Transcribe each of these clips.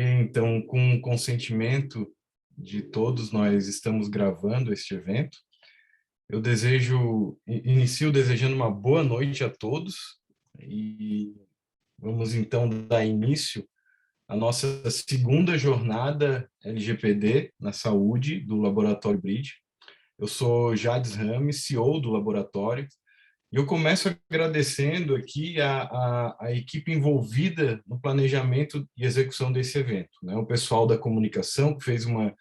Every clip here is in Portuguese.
Então, com o consentimento de todos, nós estamos gravando este evento. Eu inicio desejando uma boa noite a todos e vamos então dar início à nossa segunda jornada LGPD na saúde do Laboratório Bridge. Eu sou Jades Rames, CEO do laboratório. E eu começo agradecendo aqui a equipe envolvida no planejamento e execução desse evento, né? O pessoal da comunicação, que fez uma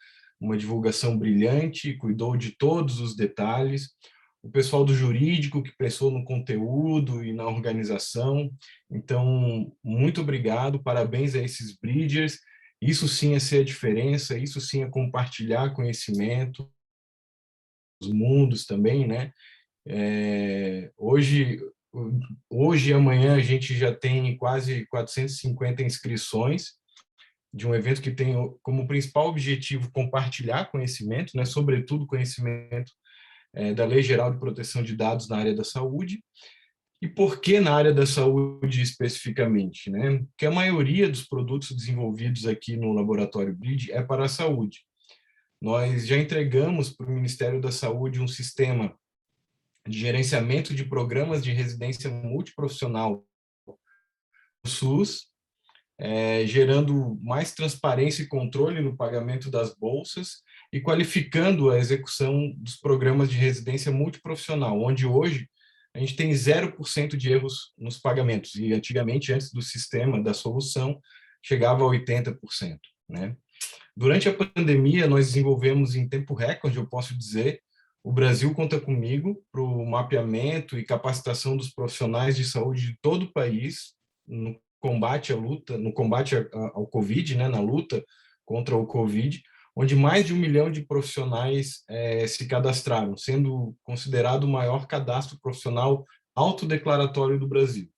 divulgação brilhante, cuidou de todos os detalhes, o pessoal do jurídico, que pensou no conteúdo e na organização. Então, muito obrigado, parabéns a esses bridgers. Isso sim é ser a diferença, isso sim é compartilhar conhecimento, os mundos também, né? Hoje e amanhã a gente já tem quase 450 inscrições de um evento que tem como principal objetivo compartilhar conhecimento, né, sobretudo conhecimento da Lei Geral de Proteção de Dados na área da saúde. E por que na área da saúde especificamente, né? Porque a maioria dos produtos desenvolvidos aqui no Laboratório Bridge é para a saúde. Nós já entregamos para o Ministério da Saúde um sistema de gerenciamento de programas de residência multiprofissional do SUS, gerando mais transparência e controle no pagamento das bolsas e qualificando a execução dos programas de residência multiprofissional, onde hoje a gente tem 0% de erros nos pagamentos, e antigamente, antes do sistema, da solução, chegava a 80%, né? Durante a pandemia, nós desenvolvemos em tempo recorde, eu posso dizer, o Brasil conta comigo para o mapeamento e capacitação dos profissionais de saúde de todo o país no combate à luta, no combate ao Covid, né, na luta contra o Covid, onde mais de 1 milhão de profissionais se cadastraram, sendo considerado o maior cadastro profissional autodeclaratório do Brasil.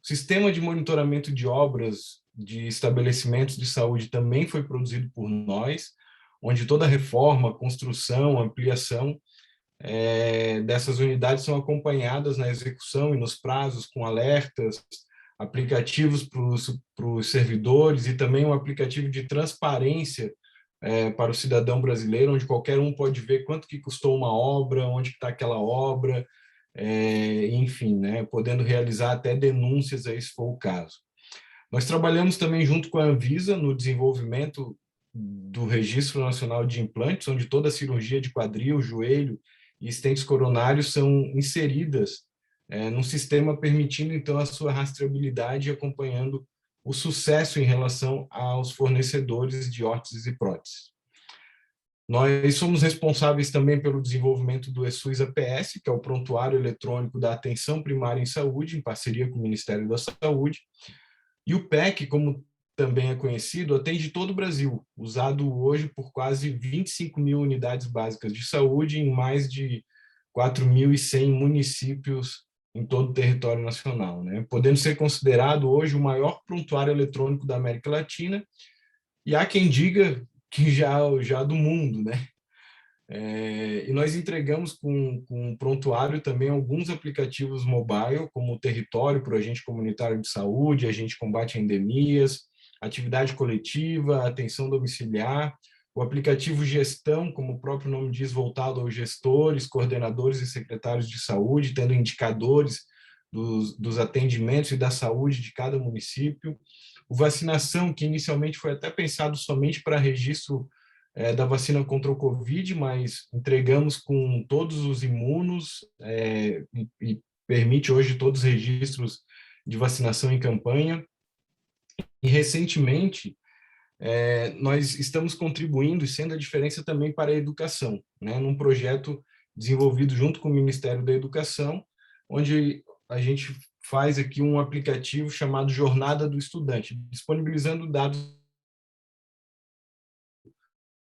O sistema de monitoramento de obras de estabelecimentos de saúde também foi produzido por nós, onde toda reforma, construção, ampliação dessas unidades são acompanhadas na execução e nos prazos, com alertas, aplicativos para os servidores e também um aplicativo de transparência para o cidadão brasileiro, onde qualquer um pode ver quanto que custou uma obra, onde está aquela obra, enfim, né, podendo realizar até denúncias aí, se for o caso. Nós trabalhamos também junto com a Anvisa no desenvolvimento do Registro Nacional de Implantes, onde toda a cirurgia de quadril, joelho e estentes coronários são inseridas num sistema permitindo, então, a sua rastreabilidade e acompanhando o sucesso em relação aos fornecedores de órteses e próteses. Nós somos responsáveis também pelo desenvolvimento do eSUS-APS, que é o prontuário eletrônico da atenção primária em saúde, em parceria com o Ministério da Saúde. E o PEC, como também é conhecido, atende todo o Brasil, usado hoje por quase 25 mil unidades básicas de saúde em mais de 4.100 municípios em todo o território nacional, né? Podendo ser considerado hoje o maior prontuário eletrônico da América Latina, e há quem diga que já do mundo, né? E nós entregamos com um prontuário também alguns aplicativos mobile, como o Território para o Agente Comunitário de Saúde, Agente Combate a Endemias, Atividade Coletiva, Atenção Domiciliar, o aplicativo Gestão, como o próprio nome diz, voltado aos gestores, coordenadores e secretários de saúde, tendo indicadores dos atendimentos e da saúde de cada município. O Vacinação, que inicialmente foi até pensado somente para registro da vacina contra o Covid, mas entregamos com todos os imunos e permite hoje todos os registros de vacinação em campanha. E, recentemente, nós estamos contribuindo e sendo a diferença também para a educação, né, num projeto desenvolvido junto com o Ministério da Educação, onde a gente faz aqui um aplicativo chamado Jornada do Estudante, disponibilizando dados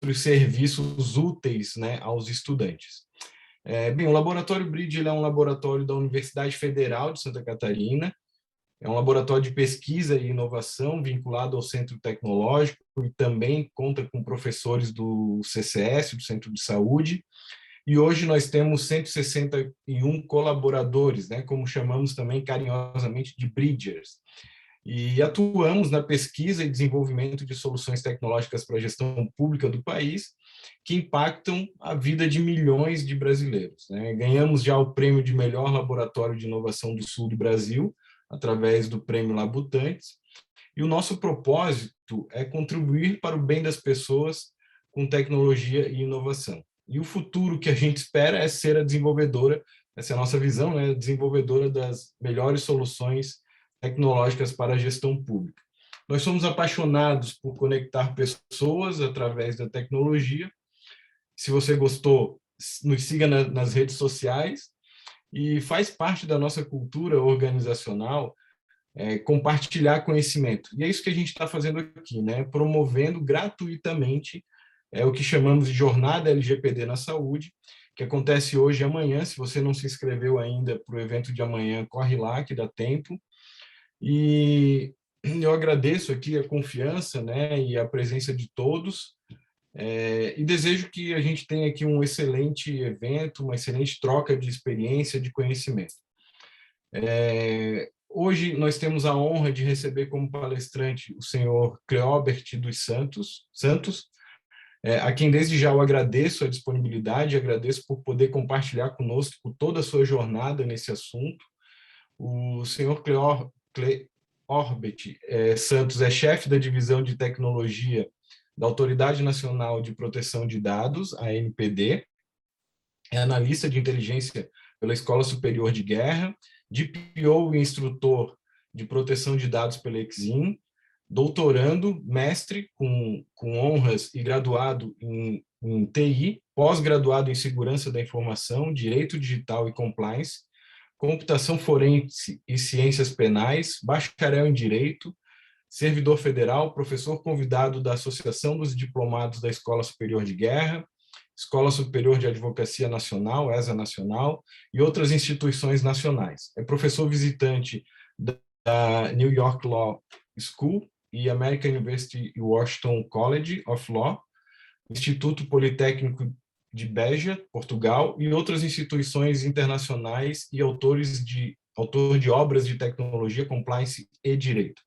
os serviços úteis, né, aos estudantes. Bem, o Laboratório Bridge é um laboratório da Universidade Federal de Santa Catarina, é um laboratório de pesquisa e inovação vinculado ao Centro Tecnológico e também conta com professores do CCS, do Centro de Saúde, e hoje nós temos 161 colaboradores, né, como chamamos também carinhosamente de bridgers. E atuamos na pesquisa e desenvolvimento de soluções tecnológicas para a gestão pública do país, que impactam a vida de milhões de brasileiros, né? Ganhamos já o prêmio de melhor laboratório de inovação do sul do Brasil, através do prêmio Labutantes, e o nosso propósito é contribuir para o bem das pessoas com tecnologia e inovação. E o futuro que a gente espera é ser a desenvolvedora, essa é a nossa visão, né? Desenvolvedora das melhores soluções tecnológicas para a gestão pública. Nós somos apaixonados por conectar pessoas através da tecnologia. Se você gostou, nos siga nas redes sociais, e faz parte da nossa cultura organizacional compartilhar conhecimento. E é isso que a gente está fazendo aqui, né? Promovendo gratuitamente o que chamamos de Jornada LGPD na Saúde, que acontece hoje e amanhã. Se você não se inscreveu ainda para o evento de amanhã, corre lá, que dá tempo. E eu agradeço aqui a confiança, né, e a presença de todos, e desejo que a gente tenha aqui um excelente evento, uma excelente troca de experiência, de conhecimento. Hoje nós temos a honra de receber como palestrante o senhor Cleobert dos Santos, a quem desde já eu agradeço a disponibilidade, agradeço por poder compartilhar conosco toda a sua jornada nesse assunto. O senhor Cleobert Santos é chefe da divisão de tecnologia da Autoridade Nacional de Proteção de Dados, a ANPD, é analista de inteligência pela Escola Superior de Guerra, DPO e instrutor de proteção de dados pela Exim, doutorando, mestre com honras e graduado em TI, pós-graduado em Segurança da Informação, Direito Digital e Compliance, Computação Forense e Ciências Penais, bacharel em Direito, servidor federal, professor convidado da Associação dos Diplomados da Escola Superior de Guerra, Escola Superior de Advocacia Nacional, ESA Nacional, e outras instituições nacionais. É professor visitante da New York Law School e American University Washington College of Law, Instituto Politécnico de Beja, Portugal, e outras instituições internacionais, e autor de obras de tecnologia, compliance e direito.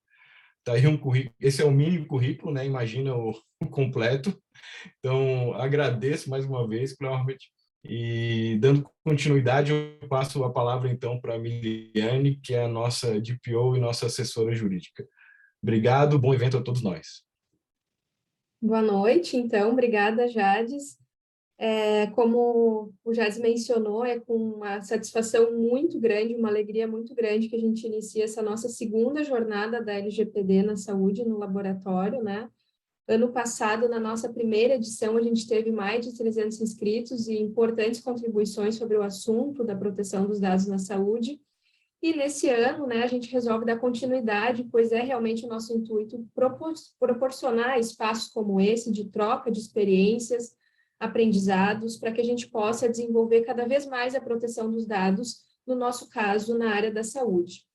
Tá aí um currículo, esse é o mini currículo, né? Imagina o completo. Então, agradeço mais uma vez, Cleobert, e dando continuidade, eu passo a palavra então para a Miliane, que é a nossa DPO e nossa assessora jurídica. Obrigado, bom evento a todos nós. Boa noite, então, obrigada, Jades. Como o Jades mencionou, é com uma satisfação muito grande, uma alegria muito grande que a gente inicia essa nossa segunda jornada da LGPD na saúde, no laboratório, né? Ano passado, na nossa primeira edição, a gente teve mais de 300 inscritos e importantes contribuições sobre o assunto da proteção dos dados na saúde. E nesse ano, né, a gente resolve dar continuidade, pois é realmente o nosso intuito proporcionar espaços como esse de troca de experiências, aprendizados, para que a gente possa desenvolver cada vez mais a proteção dos dados, no nosso caso, na área da saúde.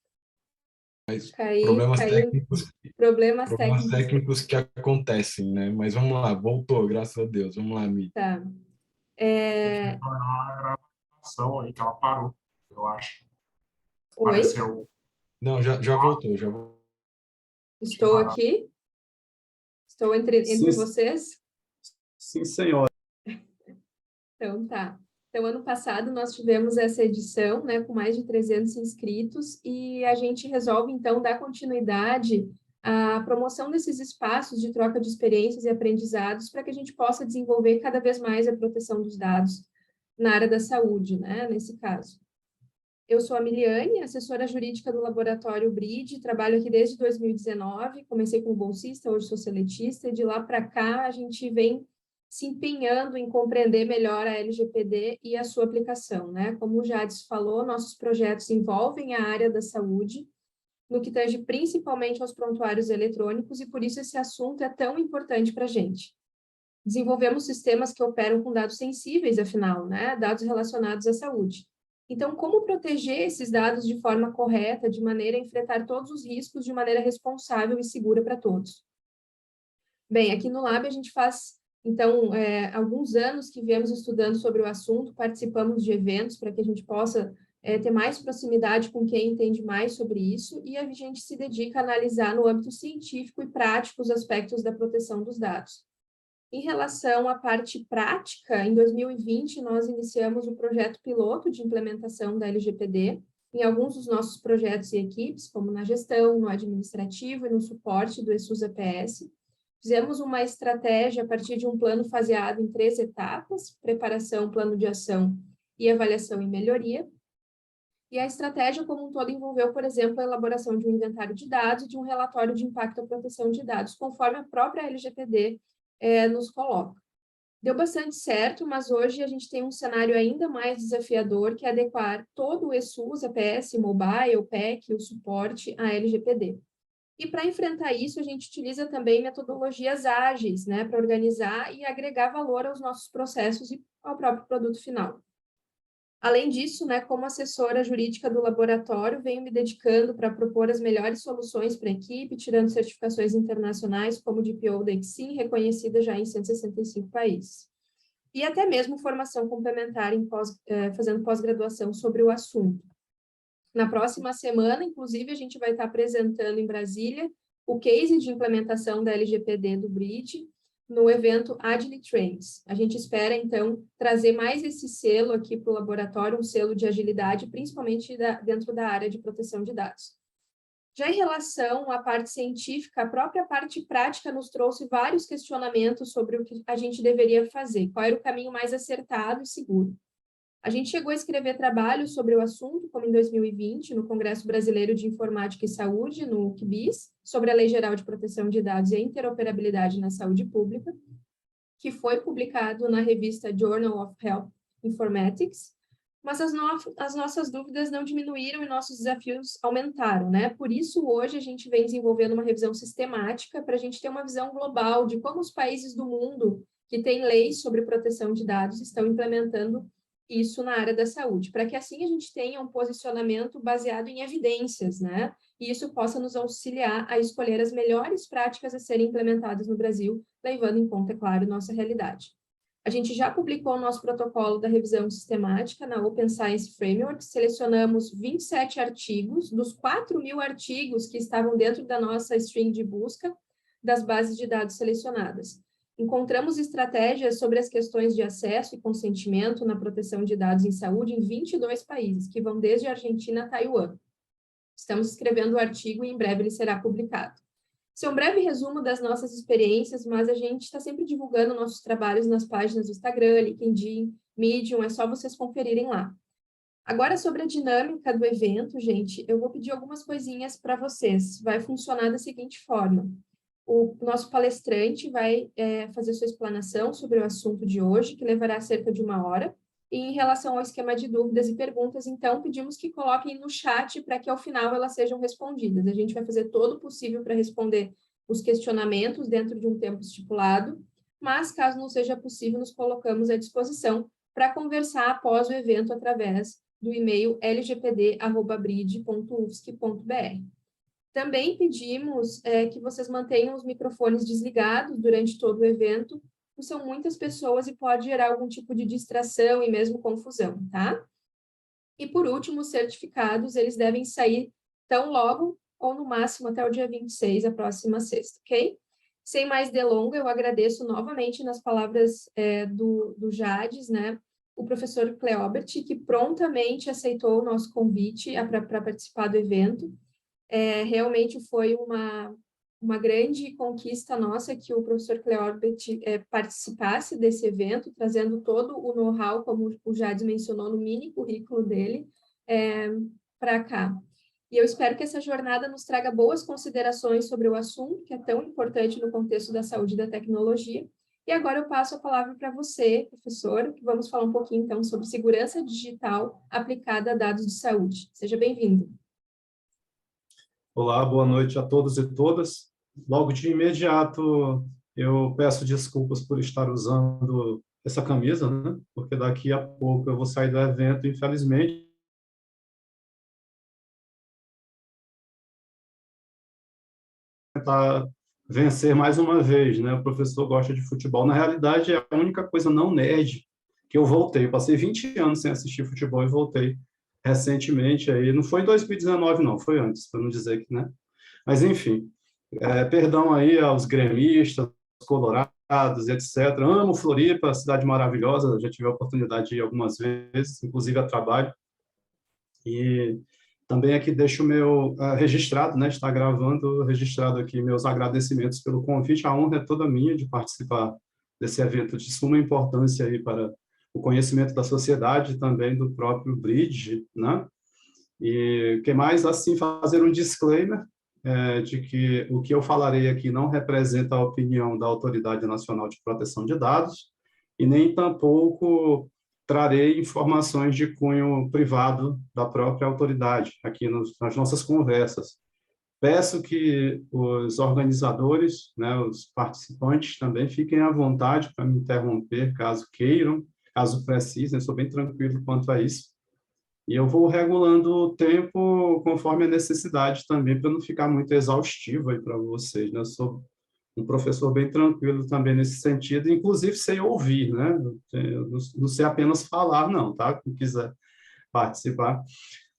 Problemas técnicos que acontecem, né? Mas vamos lá, voltou, graças a Deus. Vamos lá, Mi. Tá. A gravação aí que ela parou, eu acho. Oi? Apareceu. Não, já voltou, já voltou. Estou aqui? Estou entre vocês? Sim, senhora. Então, tá. Então, ano passado, nós tivemos essa edição, né, com mais de 300 inscritos, e a gente resolve, então, dar continuidade à promoção desses espaços de troca de experiências e aprendizados para que a gente possa desenvolver cada vez mais a proteção dos dados na área da saúde, né, nesse caso. Eu sou a Miliane, assessora jurídica do Laboratório BRID, trabalho aqui desde 2019, comecei como bolsista, hoje sou seletista, e de lá para cá a gente vem se empenhando em compreender melhor a LGPD e a sua aplicação, né? Como o Jades falou, nossos projetos envolvem a área da saúde, no que tange principalmente aos prontuários eletrônicos, e por isso esse assunto é tão importante para a gente. Desenvolvemos sistemas que operam com dados sensíveis, afinal, né? Dados relacionados à saúde. Então, como proteger esses dados de forma correta, de maneira a enfrentar todos os riscos de maneira responsável e segura para todos? Bem, aqui no Lab a gente faz, então, alguns anos que viemos estudando sobre o assunto, participamos de eventos para que a gente possa ter mais proximidade com quem entende mais sobre isso, e a gente se dedica a analisar no âmbito científico e prático os aspectos da proteção dos dados. Em relação à parte prática, em 2020, nós iniciamos o projeto piloto de implementação da LGPD em alguns dos nossos projetos e equipes, como na gestão, no administrativo e no suporte do ESUS-APS. Fizemos uma estratégia a partir de um plano faseado em 3 etapas: preparação, plano de ação e avaliação e melhoria. E a estratégia como um todo envolveu, por exemplo, a elaboração de um inventário de dados e de um relatório de impacto à proteção de dados, conforme a própria LGPD nos coloca. Deu bastante certo, mas hoje a gente tem um cenário ainda mais desafiador, que é adequar todo o ESUS, APS, Mobile, PEC, o suporte à LGPD. E para enfrentar isso, a gente utiliza também metodologias ágeis, né, para organizar e agregar valor aos nossos processos e ao próprio produto final. Além disso, né, como assessora jurídica do laboratório, venho me dedicando para propor as melhores soluções para a equipe, tirando certificações internacionais, como DPO da ICSIM, reconhecida já em 165 países. E até mesmo formação complementar fazendo pós-graduação sobre o assunto. Na próxima semana, inclusive, a gente vai estar apresentando em Brasília o case de implementação da LGPD do BRID, no evento Agile Trends. A gente espera, então, trazer mais esse selo aqui para o laboratório, um selo de agilidade, principalmente dentro da área de proteção de dados. Já em relação à parte científica, a própria parte prática nos trouxe vários questionamentos sobre o que a gente deveria fazer, qual era o caminho mais acertado e seguro. A gente chegou a escrever trabalhos sobre o assunto, como em 2020, no Congresso Brasileiro de Informática e Saúde, no CBIS, sobre a Lei Geral de Proteção de Dados e a Interoperabilidade na Saúde Pública, que foi publicado na revista Journal of Health Informatics, mas as nossas dúvidas não diminuíram e nossos desafios aumentaram, né? Por isso, hoje, a gente vem desenvolvendo uma revisão sistemática para a gente ter uma visão global de como os países do mundo que têm leis sobre proteção de dados estão implementando isso na área da saúde, para que assim a gente tenha um posicionamento baseado em evidências, né? E isso possa nos auxiliar a escolher as melhores práticas a serem implementadas no Brasil, levando em conta, é claro, nossa realidade. A gente já publicou o nosso protocolo da revisão sistemática na Open Science Framework, selecionamos 27 artigos, dos 4.000 artigos que estavam dentro da nossa string de busca das bases de dados selecionadas. Encontramos estratégias sobre as questões de acesso e consentimento na proteção de dados em saúde em 22 países, que vão desde a Argentina a Taiwan. Estamos escrevendo o artigo e em breve ele será publicado. Esse é um breve resumo das nossas experiências, mas a gente está sempre divulgando nossos trabalhos nas páginas do Instagram, LinkedIn, Medium, é só vocês conferirem lá. Agora, sobre a dinâmica do evento, gente, eu vou pedir algumas coisinhas para vocês. Vai funcionar da seguinte forma. O nosso palestrante vai fazer sua explanação sobre o assunto de hoje, que levará cerca de 1 hora. E em relação ao esquema de dúvidas e perguntas, então, pedimos que coloquem no chat para que, ao final, elas sejam respondidas. A gente vai fazer todo o possível para responder os questionamentos dentro de um tempo estipulado, mas, caso não seja possível, nos colocamos à disposição para conversar após o evento através do e-mail lgpd@brid.ufsc.br. Também pedimos que vocês mantenham os microfones desligados durante todo o evento, porque são muitas pessoas e pode gerar algum tipo de distração e mesmo confusão, tá? E, por último, os certificados, eles devem sair tão logo ou, no máximo, até o dia 26, a próxima sexta, ok? Sem mais delonga, eu agradeço novamente nas palavras do Jades, né? O professor Cleobert, que prontamente aceitou o nosso convite para participar do evento. Realmente foi uma grande conquista nossa que o professor Cleobert participasse desse evento, trazendo todo o know-how, como o Jades mencionou, no mini currículo dele, para cá. E eu espero que essa jornada nos traga boas considerações sobre o assunto, que é tão importante no contexto da saúde e da tecnologia. E agora eu passo a palavra para você, professor, que vamos falar um pouquinho, então, sobre segurança digital aplicada a dados de saúde. Seja bem-vindo. Olá, boa noite a todos e todas. Logo de imediato, eu peço desculpas por estar usando essa camisa, né? Porque daqui a pouco eu vou sair do evento, infelizmente. Tentar vencer mais uma vez, né? O professor gosta de futebol. Na realidade, é a única coisa não nerd que eu voltei. Eu passei 20 anos sem assistir futebol e voltei recentemente, aí, não foi em 2019, não, foi antes, para não dizer que, né? Mas, enfim, perdão aí aos gremistas, colorados, etc. Amo Floripa, cidade maravilhosa, já tive a oportunidade de ir algumas vezes, inclusive a trabalho. E também aqui deixo o meu registrado, né? Está gravando, registrado aqui meus agradecimentos pelo convite. A honra é toda minha de participar desse evento de suma importância aí para o conhecimento da sociedade e também do próprio Bridge, né? E que mais, assim, fazer um disclaimer de que o que eu falarei aqui não representa a opinião da Autoridade Nacional de Proteção de Dados e nem tampouco trarei informações de cunho privado da própria autoridade aqui nas nossas conversas. Peço que os organizadores, né, os participantes também fiquem à vontade para me interromper, caso queiram, caso precisem, sou bem tranquilo quanto a isso. E eu vou regulando o tempo conforme a necessidade também, para não ficar muito exaustivo aí para vocês, né? Eu sou um professor bem tranquilo também nesse sentido, inclusive sei ouvir, né? Eu não sei apenas falar, não, tá? Quem quiser participar.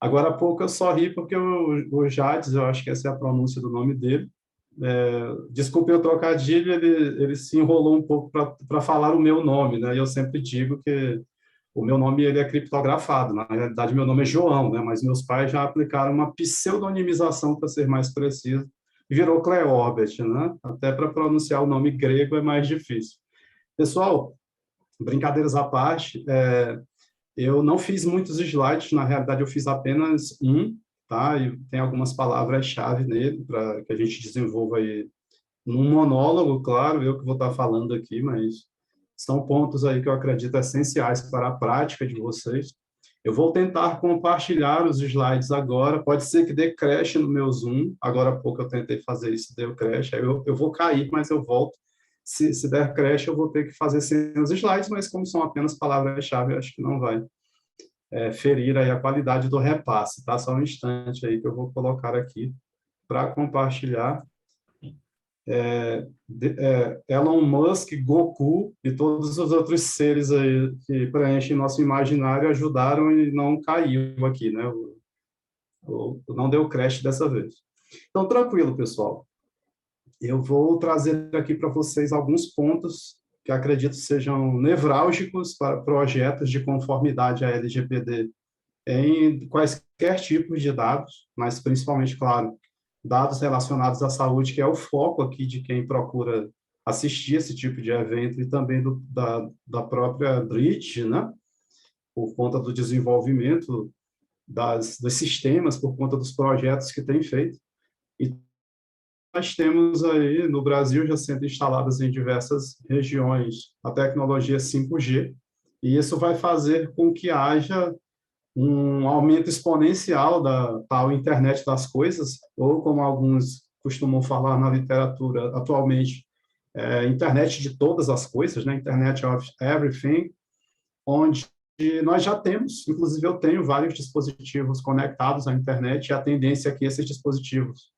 Agora há pouco eu só ri porque o Jades, eu acho que essa é a pronúncia do nome dele, desculpe o trocadilho, ele se enrolou um pouco para falar o meu nome, né? E eu sempre digo que o meu nome ele é criptografado, na realidade meu nome é João, né? Mas meus pais já aplicaram uma pseudonimização para ser mais preciso, e virou Cleorbert, né? Até para pronunciar o nome grego é mais difícil. Pessoal, brincadeiras à parte, eu não fiz muitos slides, na realidade eu fiz apenas um, tá? E tem algumas palavras-chave nele para que a gente desenvolva aí num monólogo, claro, eu que vou estar falando aqui, mas são pontos aí que eu acredito essenciais para a prática de vocês. Eu vou tentar compartilhar os slides agora, pode ser que dê crash no meu Zoom, agora há pouco eu tentei fazer isso, deu crash, aí eu vou cair, mas eu volto. Se der crash, eu vou ter que fazer sem os slides, mas como são apenas palavras-chave, eu acho que não vai ferir aí a qualidade do repasse, tá? Só um instante aí que eu vou colocar aqui para compartilhar. Elon Musk, Goku e todos os outros seres aí que preenchem nosso imaginário ajudaram e não caiu aqui, né? Não deu crash dessa vez. Então, tranquilo, pessoal. Eu vou trazer aqui para vocês alguns pontos que acredito sejam nevrálgicos para projetos de conformidade à LGPD em quaisquer tipos de dados, mas principalmente, claro, dados relacionados à saúde, que é o foco aqui de quem procura assistir esse tipo de evento e também da própria Bridge, né? Por conta do desenvolvimento dos sistemas, por conta dos projetos que tem feito. E nós temos aí no Brasil já sendo instaladas em diversas regiões a tecnologia 5G, e isso vai fazer com que haja um aumento exponencial da tal internet das coisas, ou como alguns costumam falar na literatura atualmente, internet de todas as coisas, né? Internet of Everything, onde nós já temos, inclusive eu tenho vários dispositivos conectados à internet, e a tendência é que esses dispositivos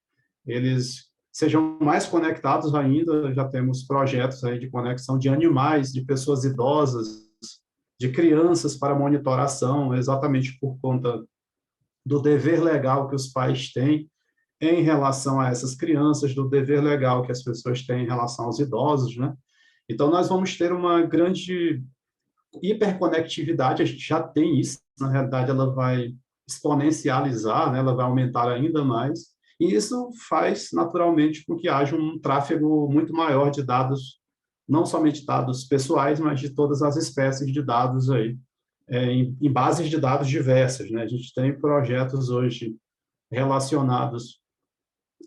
eles sejam mais conectados ainda. Já temos projetos aí de conexão de animais, de pessoas idosas, de crianças para monitoração, exatamente por conta do dever legal que os pais têm em relação a essas crianças, do dever legal que as pessoas têm em relação aos idosos, né? Então, nós vamos ter uma grande hiperconectividade, a gente já tem isso, na realidade, ela vai exponencializar, né? Ela vai aumentar ainda mais, e isso faz, naturalmente, com que haja um tráfego muito maior de dados, não somente dados pessoais, mas de todas as espécies de dados aí, em bases de dados diversas, né? A gente tem projetos hoje relacionados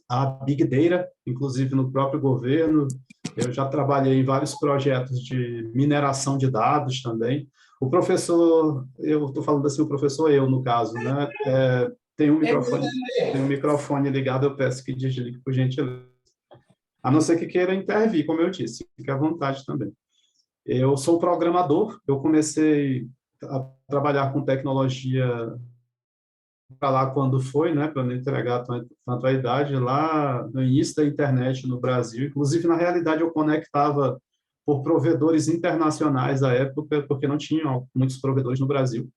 à Big Data, inclusive no próprio governo. Eu já trabalhei em vários projetos de mineração de dados também. O professor, eu estou falando assim, o professor eu, no caso, né? Tem um microfone ligado, eu peço que desligue, por gentileza. A não ser que queira intervir, como eu disse, fique à vontade também. Eu sou programador, eu comecei a trabalhar com tecnologia para lá quando foi, né, para não entregar tanto a idade, lá no início da internet no Brasil. Inclusive, na realidade, eu conectava por provedores internacionais à época, porque não tinham muitos provedores no Brasil.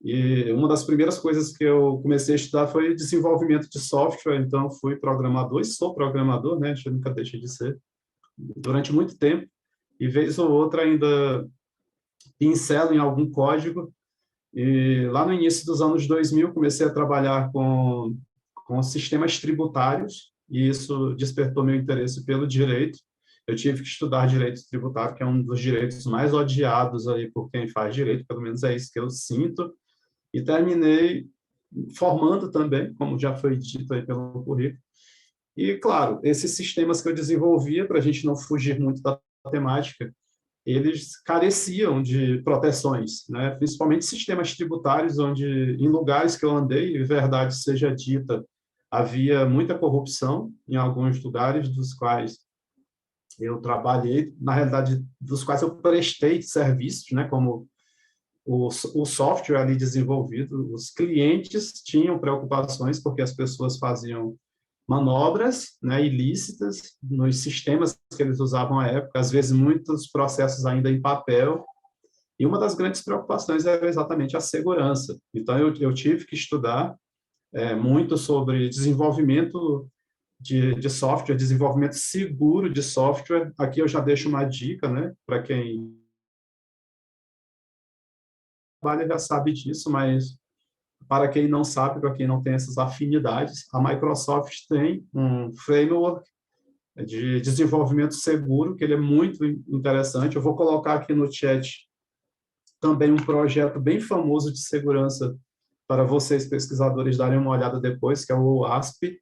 E uma das primeiras coisas que eu comecei a estudar foi desenvolvimento de software, então fui programador, e sou programador, né? Eu nunca deixei de ser, durante muito tempo, e vez ou outra ainda pincelo em algum código. E lá no início dos anos 2000 comecei a trabalhar com sistemas tributários, e isso despertou meu interesse pelo direito. Eu tive que estudar direito tributário, que é um dos direitos mais odiados aí por quem faz direito, pelo menos é isso que eu sinto, e terminei formando também, como já foi dito aí pelo currículo. E, claro, esses sistemas que eu desenvolvia, para a gente não fugir muito da temática, eles careciam de proteções, né? Principalmente sistemas tributários, onde, em lugares que eu andei, verdade seja dita, havia muita corrupção em alguns lugares dos quais eu trabalhei, na realidade, dos quais eu prestei serviços, né? Como o software ali desenvolvido, os clientes tinham preocupações porque as pessoas faziam manobras, né, ilícitas nos sistemas que eles usavam à época, às vezes muitos processos ainda em papel, e uma das grandes preocupações era exatamente a segurança. Então, eu tive que estudar muito sobre desenvolvimento de software, desenvolvimento seguro de software. Aqui eu já deixo uma dica, né, para quem trabalha já sabe disso, mas para quem não sabe, para quem não tem essas afinidades, a Microsoft tem um framework de desenvolvimento seguro, que ele é muito interessante. Eu vou colocar aqui no chat também um projeto bem famoso de segurança para vocês, pesquisadores, darem uma olhada depois, que é o OASP.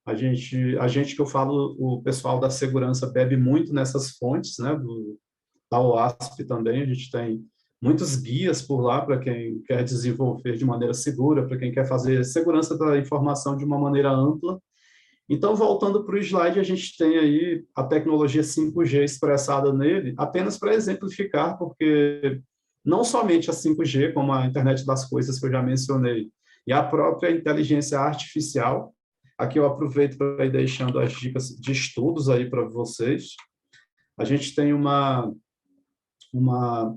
A gente que eu falo, o pessoal da segurança bebe muito nessas fontes, né, da OASP também. A gente tem muitos guias por lá para quem quer desenvolver de maneira segura, para quem quer fazer segurança da informação de uma maneira ampla. Então, voltando para o slide, a gente tem aí a tecnologia 5G expressada nele, apenas para exemplificar, porque não somente a 5G, como a internet das coisas que eu já mencionei, e a própria inteligência artificial, aqui eu aproveito para ir deixando as dicas de estudos aí para vocês. A gente tem uma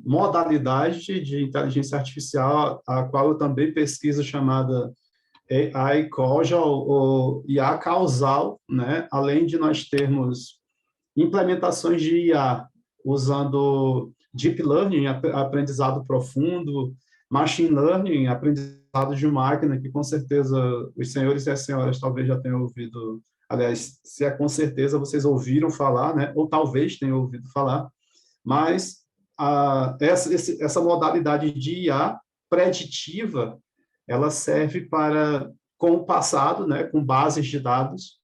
modalidade de inteligência artificial, a qual eu também pesquiso, chamada AI Causal, ou IA causal, né? Além de nós termos implementações de IA usando Deep Learning, aprendizado profundo, Machine Learning, aprendizado de máquina, que com certeza os senhores e as senhoras talvez já tenham ouvido, aliás, se é com certeza vocês ouviram falar, né? Ou talvez tenham ouvido falar, mas essa modalidade de IA preditiva, ela serve para, com o passado, né, com bases de dados,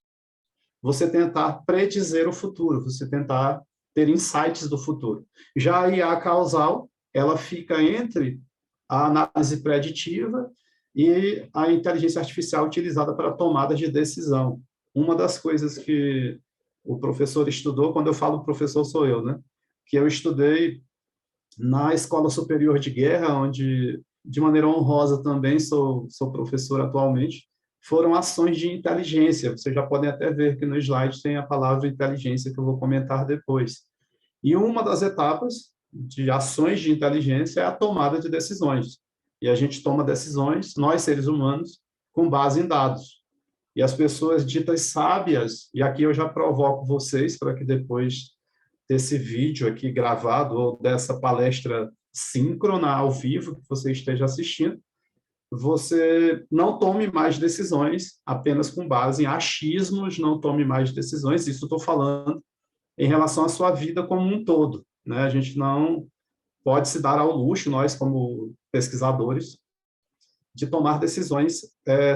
você tentar predizer o futuro, você tentar ter insights do futuro. Já a IA causal, ela fica entre a análise preditiva e a inteligência artificial utilizada para tomada de decisão. Uma das coisas que o professor estudou, quando eu falo professor sou eu, né, que eu estudei na Escola Superior de Guerra, onde, de maneira honrosa também, sou professor atualmente, foram ações de inteligência. Vocês já podem até ver que no slide tem a palavra inteligência, que eu vou comentar depois. E uma das etapas de ações de inteligência é a tomada de decisões. E a gente toma decisões, nós seres humanos, com base em dados. E as pessoas ditas sábias, e aqui eu já provoco vocês para que depois desse vídeo aqui gravado ou dessa palestra síncrona ao vivo que você esteja assistindo, você não tome mais decisões apenas com base em achismos, não tome mais decisões, isso estou falando em relação à sua vida como um todo, né? A gente não pode se dar ao luxo, nós como pesquisadores, de tomar decisões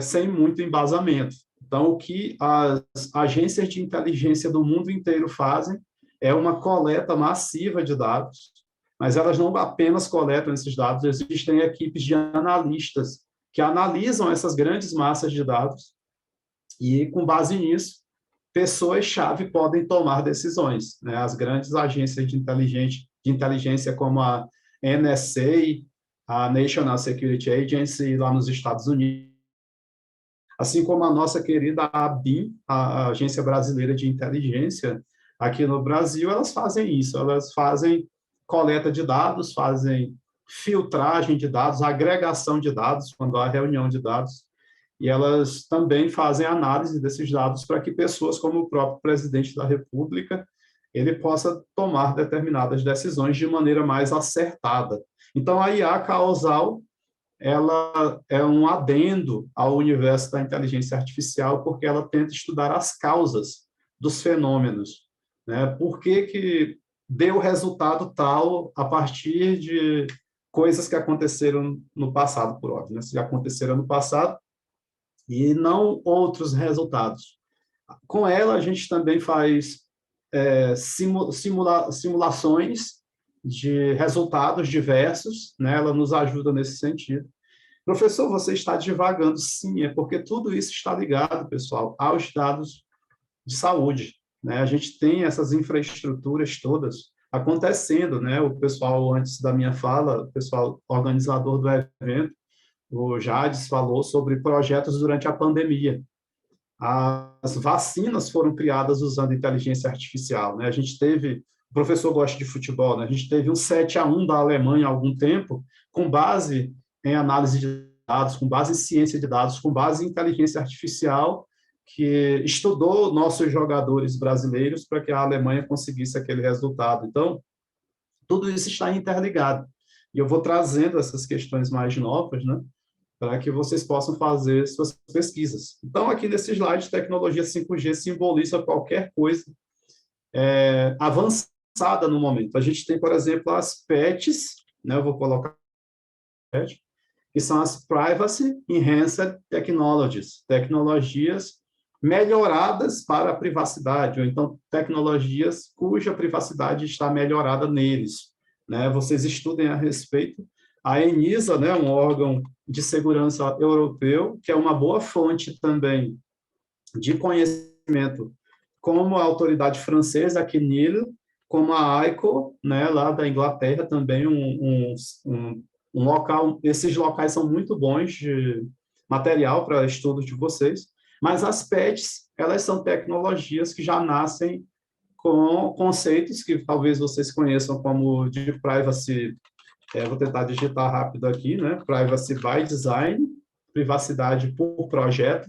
sem muito embasamento. Então, o que as agências de inteligência do mundo inteiro fazem é uma coleta massiva de dados, mas elas não apenas coletam esses dados, existem equipes de analistas que analisam essas grandes massas de dados e, com base nisso, pessoas-chave podem tomar decisões, né? As grandes agências de inteligência como a NSA, a National Security Agency, lá nos Estados Unidos, assim como a nossa querida ABIN, a Agência Brasileira de Inteligência, aqui no Brasil, elas fazem isso, elas fazem coleta de dados, fazem filtragem de dados, agregação de dados, quando há reunião de dados, e elas também fazem análise desses dados para que pessoas como o próprio presidente da República ele possa tomar determinadas decisões de maneira mais acertada. Então, a IA causal ela é um adendo ao universo da inteligência artificial, porque ela tenta estudar as causas dos fenômenos, né? Por que deu resultado tal a partir de coisas que aconteceram no passado, por óbvio, né? Se aconteceram no passado, e não outros resultados. Com ela, a gente também faz simulações de resultados diversos, né? Ela nos ajuda nesse sentido. Professor, você está divagando. Sim, é porque tudo isso está ligado, pessoal, aos dados de saúde, né? A gente tem essas infraestruturas todas acontecendo, né? O pessoal, antes da minha fala, o pessoal organizador do evento, o Jades falou sobre projetos durante a pandemia. As vacinas foram criadas usando inteligência artificial, né? A gente teve, o professor gosta de futebol, né? A gente teve um 7-1 da Alemanha há algum tempo, com base em análise de dados, com base em ciência de dados, com base em inteligência artificial, que estudou nossos jogadores brasileiros para que a Alemanha conseguisse aquele resultado. Então, tudo isso está interligado. E eu vou trazendo essas questões mais novas, né? Para que vocês possam fazer suas pesquisas. Então, aqui nesse slide, tecnologia 5G simboliza qualquer coisa avançada no momento. A gente tem, por exemplo, as PETs, né? Eu vou colocar PET, que são as Privacy Enhanced Technologies, tecnologias melhoradas para a privacidade, ou então tecnologias cuja privacidade está melhorada neles, né? Vocês estudem a respeito. A ENISA, né, um órgão de segurança europeu, que é uma boa fonte também de conhecimento, como a autoridade francesa, a CNIL, como a AICO, né, lá da Inglaterra, também um local, esses locais são muito bons de material para estudos de vocês, mas as PETs, elas são tecnologias que já nascem com conceitos que talvez vocês conheçam como de privacy. Vou tentar digitar rápido aqui, né? Privacy by Design, privacidade por projeto,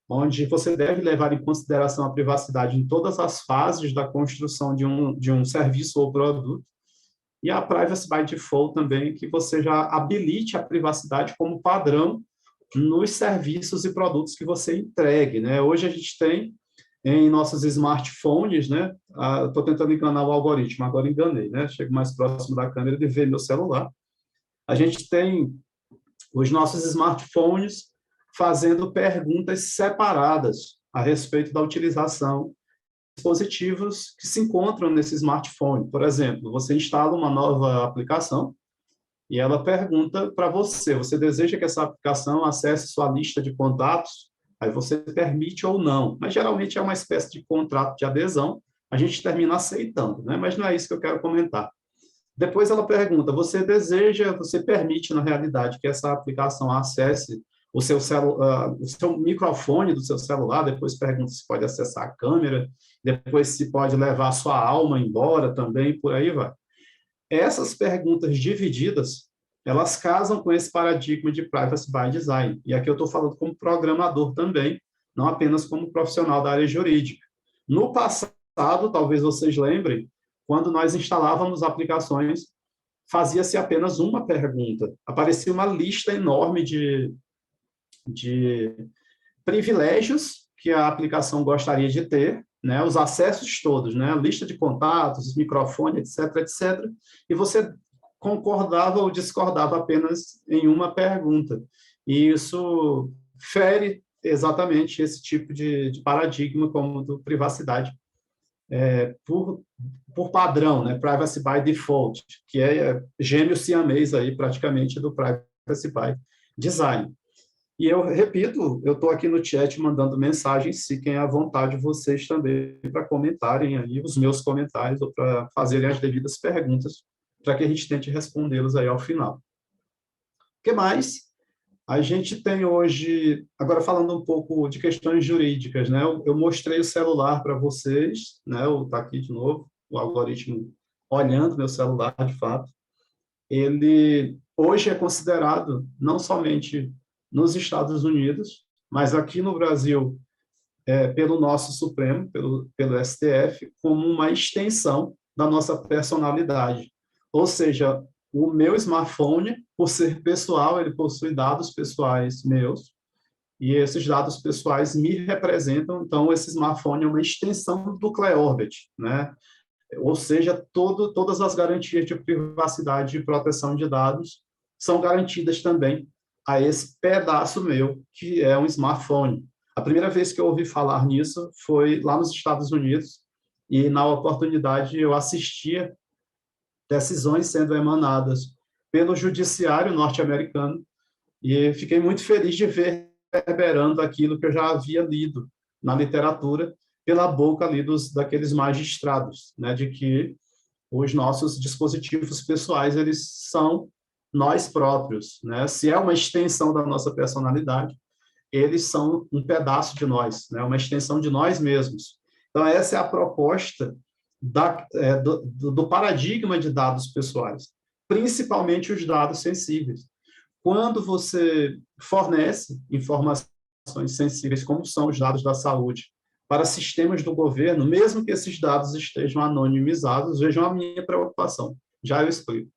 onde você deve levar em consideração a privacidade em todas as fases da construção de um serviço ou produto. E a Privacy by Default também, que você já habilite a privacidade como padrão nos serviços e produtos que você entregue, né? Hoje a gente tem em nossos smartphones, né? Estou tentando enganar o algoritmo, agora enganei, né? Chego mais próximo da câmera de ver meu celular. A gente tem os nossos smartphones fazendo perguntas separadas a respeito da utilização de dispositivos que se encontram nesse smartphone. Por exemplo, você instala uma nova aplicação e ela pergunta para você, você deseja que essa aplicação acesse sua lista de contatos? Aí você permite ou não, mas geralmente é uma espécie de contrato de adesão, a gente termina aceitando, né? Mas não é isso que eu quero comentar. Depois ela pergunta, você permite na realidade que essa aplicação acesse o seu microfone do seu celular, depois pergunta se pode acessar a câmera, depois se pode levar a sua alma embora também, por aí vai. Essas perguntas divididas, elas casam com esse paradigma de privacy by design. E aqui eu estou falando como programador também, não apenas como profissional da área jurídica. No passado, talvez vocês lembrem, quando nós instalávamos aplicações, fazia-se apenas uma pergunta. Aparecia uma lista enorme de privilégios que a aplicação gostaria de ter, né, os acessos todos, né, a lista de contatos, microfone, etc., etc., e você concordava ou discordava apenas em uma pergunta. E isso fere exatamente esse tipo de paradigma como do privacidade por padrão, né, privacy by default, que é gêmeo siamês aí praticamente do privacy by design. E eu repito, eu estou aqui no chat mandando mensagens, fiquem à vontade vocês também para comentarem aí os meus comentários ou para fazerem as devidas perguntas, para que a gente tente respondê-los aí ao final. O que mais? A gente tem hoje, agora falando um pouco de questões jurídicas, né? Eu mostrei o celular para vocês, né? Está aqui de novo, o algoritmo olhando meu celular, de fato. ele hoje é considerado, não somente nos Estados Unidos, mas aqui no Brasil, pelo nosso Supremo, pelo STF, como uma extensão da nossa personalidade. Ou seja, o meu smartphone, por ser pessoal, ele possui dados pessoais meus, e esses dados pessoais me representam, então esse smartphone é uma extensão do Cleorbit, né? Ou seja, todas as garantias de privacidade e proteção de dados são garantidas também a esse pedaço meu, que é um smartphone. A primeira vez que eu ouvi falar nisso foi lá nos Estados Unidos, e na oportunidade eu assistia decisões sendo emanadas pelo judiciário norte-americano, e fiquei muito feliz de ver reverberando aquilo que eu já havia lido na literatura, pela boca ali daqueles magistrados, né, de que os nossos dispositivos pessoais, eles são nós próprios, né? Se é uma extensão da nossa personalidade, eles são um pedaço de nós, né? Uma extensão de nós mesmos. Então, essa é a proposta do paradigma de dados pessoais, principalmente os dados sensíveis. Quando você fornece informações sensíveis, como são os dados da saúde, para sistemas do governo, mesmo que esses dados estejam anonimizados, vejam a minha preocupação. Já eu explico.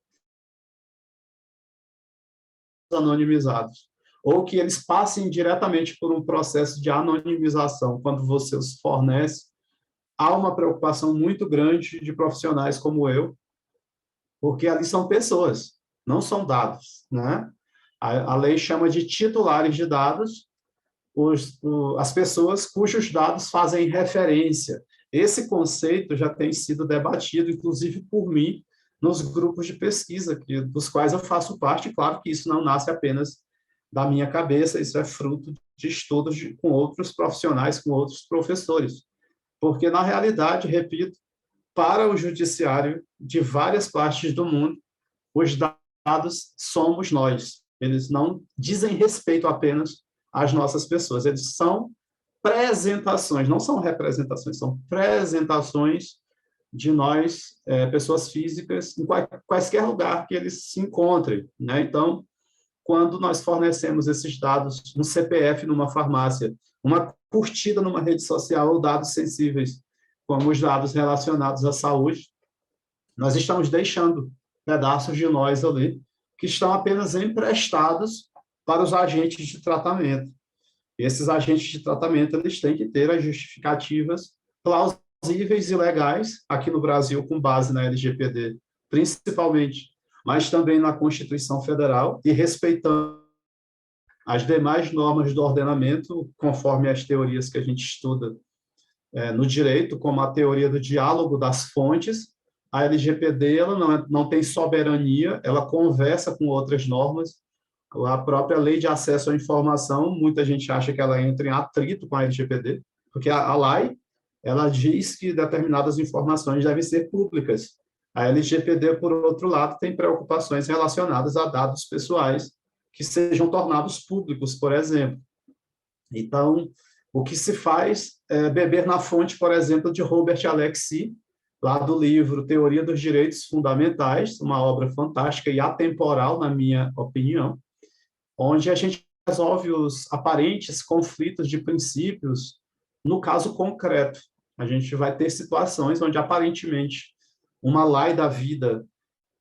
Anonimizados. Ou que eles passem diretamente por um processo de anonimização, quando você os fornece, há uma preocupação muito grande de profissionais como eu, porque ali são pessoas, não são dados, né? A lei chama de titulares de dados as pessoas cujos dados fazem referência. Esse conceito já tem sido debatido, inclusive por mim, nos grupos de pesquisa, dos quais eu faço parte. Claro que isso não nasce apenas da minha cabeça, isso é fruto de estudos com outros profissionais, com outros professores. Porque, na realidade, repito, para o judiciário de várias partes do mundo, os dados somos nós. Eles não dizem respeito apenas às nossas pessoas, eles são apresentações, não são representações, são apresentações de nós, pessoas físicas, em quaisquer lugar que eles se encontrem, né? Então, quando nós fornecemos esses dados, um CPF numa farmácia, uma curtida numa rede social ou dados sensíveis, como os dados relacionados à saúde, nós estamos deixando pedaços de nós ali, que estão apenas emprestados para os agentes de tratamento. Esses agentes de tratamento, eles têm que ter as justificativas plausíveis e legais, aqui no Brasil, com base na LGPD, principalmente, mas também na Constituição Federal, e respeitando as demais normas do ordenamento, conforme as teorias que a gente estuda no direito, como a teoria do diálogo das fontes. A LGPD ela não tem soberania, ela conversa com outras normas. A própria Lei de Acesso à Informação, muita gente acha que ela entra em atrito com a LGPD, porque a lei ela diz que determinadas informações devem ser públicas. A LGPD, por outro lado, tem preocupações relacionadas a dados pessoais que sejam tornados públicos, por exemplo. Então, o que se faz é beber na fonte, por exemplo, de Robert Alexy, lá do livro Teoria dos Direitos Fundamentais, uma obra fantástica e atemporal, na minha opinião, onde a gente resolve os aparentes conflitos de princípios no caso concreto. A gente vai ter situações onde, aparentemente, uma lei da vida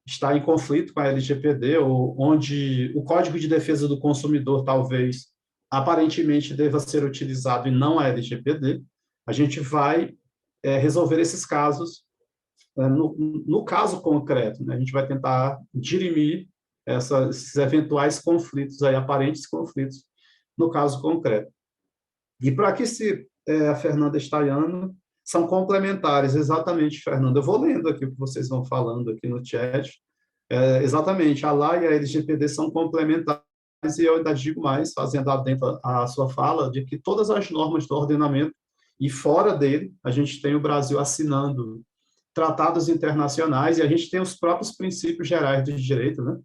está em conflito com a LGPD, ou onde o Código de Defesa do Consumidor, talvez, aparentemente deva ser utilizado e não a LGPD. A gente vai resolver esses casos no caso concreto, né? A gente vai tentar dirimir esses eventuais conflitos, aí, aparentes conflitos, no caso concreto. E para que a Fernanda está olhando, são complementares, exatamente, Fernanda. Eu vou lendo aqui o que vocês vão falando aqui no chat. Exatamente, a lei e a LGPD são complementares, e eu ainda digo mais, fazendo adentro a sua fala, de que todas as normas do ordenamento, e fora dele, a gente tem o Brasil assinando tratados internacionais, e a gente tem os próprios princípios gerais de direito, né?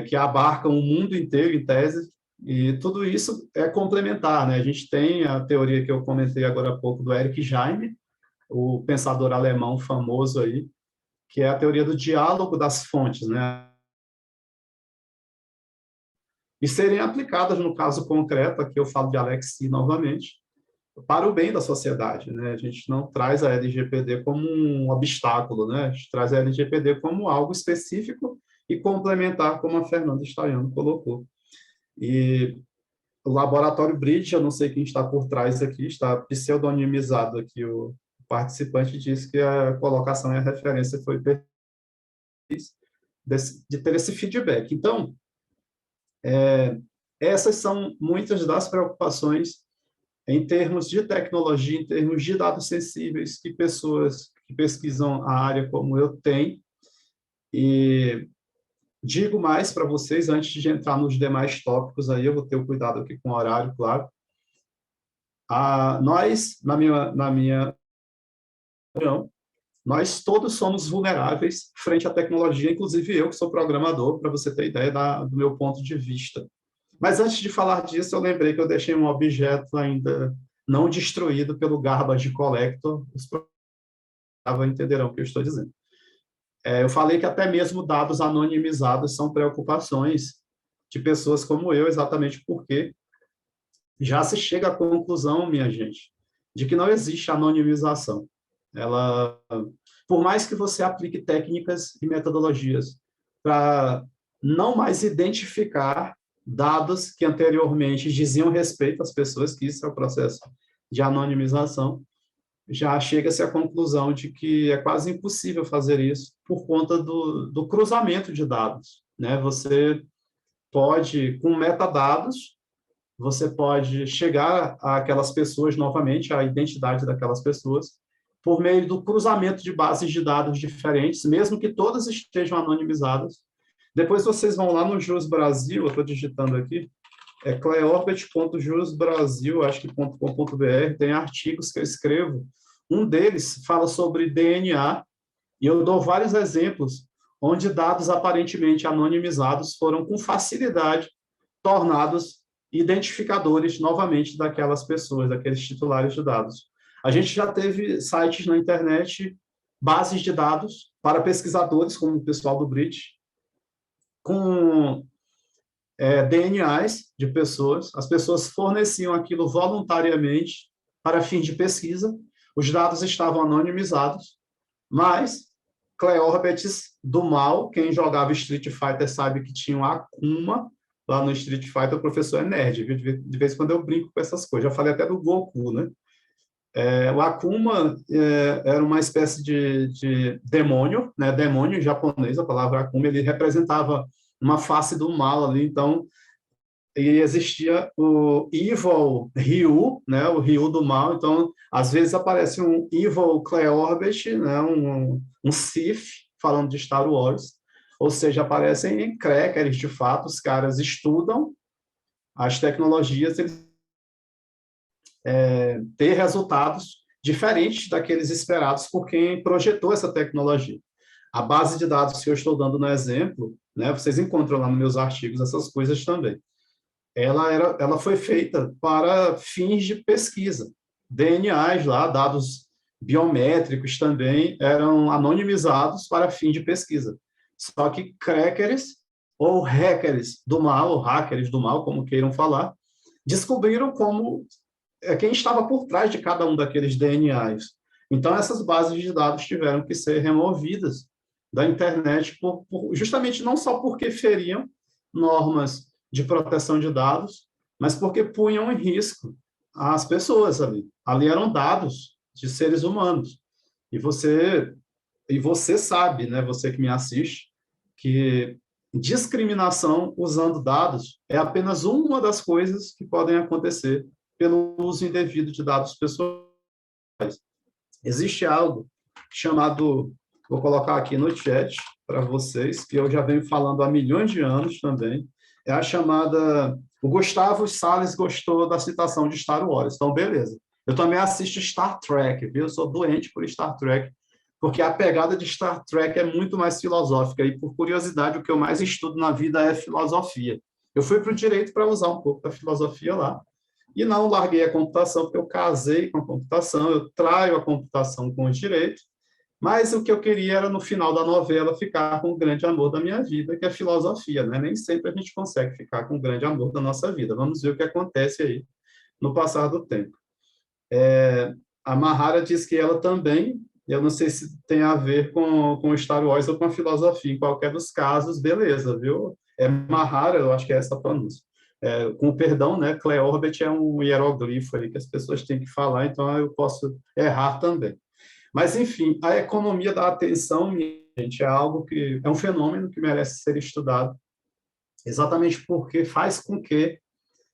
Que abarcam o mundo inteiro, em tese, e tudo isso é complementar, né? A gente tem a teoria que eu comentei agora há pouco do Eric Jaime, o pensador alemão famoso aí, que é a teoria do diálogo das fontes, né? e serem aplicadas no caso concreto, aqui eu falo de Alexi novamente, para o bem da sociedade, né? A gente não traz a LGPD como um obstáculo, né? A gente traz a LGPD como algo específico e complementar, como a Fernanda Staiano colocou. E o laboratório Bridge, eu não sei quem está por trás aqui, está pseudonimizado aqui, o participante disse que a colocação e a referência foi de ter esse feedback. Então, essas são muitas das preocupações em termos de tecnologia, em termos de dados sensíveis, que pessoas que pesquisam a área como eu tenho. E digo mais para vocês, antes de entrar nos demais tópicos, aí eu vou ter o cuidado aqui com o horário, claro. Nós, na minha opinião, nós todos somos vulneráveis frente à tecnologia, inclusive eu, que sou programador, para você ter ideia do meu ponto de vista. Mas antes de falar disso, eu lembrei que eu deixei um objeto ainda não destruído pelo Garbage Collector. Os programadores entenderão o que eu estou dizendo. Eu falei que até mesmo dados anonimizados são preocupações de pessoas como eu, exatamente porque já se chega à conclusão, minha gente, de que não existe anonimização. Por mais que você aplique técnicas e metodologias para não mais identificar dados que anteriormente diziam respeito às pessoas, que isso é o processo de anonimização, já chega-se à conclusão de que é quase impossível fazer isso por conta do cruzamento de dados, né? Você pode, com metadados, você pode chegar àquelas pessoas novamente, à identidade daquelas pessoas, por meio do cruzamento de bases de dados diferentes, mesmo que todas estejam anonimizadas. Depois vocês vão lá no JUS Brasil, eu estou digitando aqui, cleorbit.jusbrasil, acho que .com.br, tem artigos que eu escrevo. Um deles fala sobre DNA, e eu dou vários exemplos onde dados aparentemente anonimizados foram com facilidade tornados identificadores novamente daquelas pessoas, daqueles titulares de dados. A gente já teve sites na internet, bases de dados para pesquisadores, como o pessoal do Bridge, com DNAs de pessoas, as pessoas forneciam aquilo voluntariamente para fins de pesquisa, os dados estavam anonimizados, mas Cleorbits do mal, quem jogava Street Fighter sabe que tinha um Akuma, lá no Street Fighter o professor é nerd, viu? De vez em quando eu brinco com essas coisas, já falei até do Goku, né? O Akuma era uma espécie de demônio, né? Demônio em japonês, a palavra Akuma, ele representava uma face do mal ali, então e existia o Evil Ryu, né, o Ryu do mal, então às vezes aparece um Evil Cleorbit, né, um Sith, falando de Star Wars, ou seja, aparecem crackers de fato, os caras estudam as tecnologias, eles ter resultados diferentes daqueles esperados por quem projetou essa tecnologia. A base de dados que eu estou dando no exemplo, né, vocês encontram lá nos meus artigos essas coisas também. Ela foi feita para fins de pesquisa. DNAs lá, dados biométricos também eram anonimizados para fins de pesquisa. Só que crackers ou hackers do mal, ou hackers do mal, como queiram falar, descobriram como quem estava por trás de cada um daqueles DNAs. Então, essas bases de dados tiveram que ser removidas da internet, justamente não só porque feriam normas de proteção de dados, mas porque punham em risco as pessoas ali. Ali eram dados de seres humanos. E você sabe, né, você que me assiste, que discriminação usando dados é apenas uma das coisas que podem acontecer pelo uso indevido de dados pessoais. Existe algo chamado, vou colocar aqui no chat para vocês, que eu já venho falando há milhões de anos também, é a chamada... O Gustavo Salles gostou da citação de Star Wars, então beleza. Eu também assisto Star Trek, viu? Eu sou doente por Star Trek, porque a pegada de Star Trek é muito mais filosófica, e por curiosidade, o que eu mais estudo na vida é filosofia. Eu fui para o direito para usar um pouco da filosofia lá, e não larguei a computação, porque eu casei com a computação, eu traio a computação com o direito, Mas o que eu queria era, no final da novela, ficar com o grande amor da minha vida, que é filosofia, né? Nem sempre a gente consegue ficar com o grande amor da nossa vida. Vamos ver o que acontece aí no passar do tempo. A Mahara diz que ela também, eu não sei se tem a ver com Star Wars ou com a filosofia, em qualquer dos casos, beleza, viu? É Mahara, eu acho que é essa a pronúncia. Com o perdão, né? Cleorbet é um hieroglifo aí que as pessoas têm que falar, então eu posso errar também. Mas, enfim, a economia da atenção, gente, é algo que é um fenômeno que merece ser estudado, exatamente porque faz com que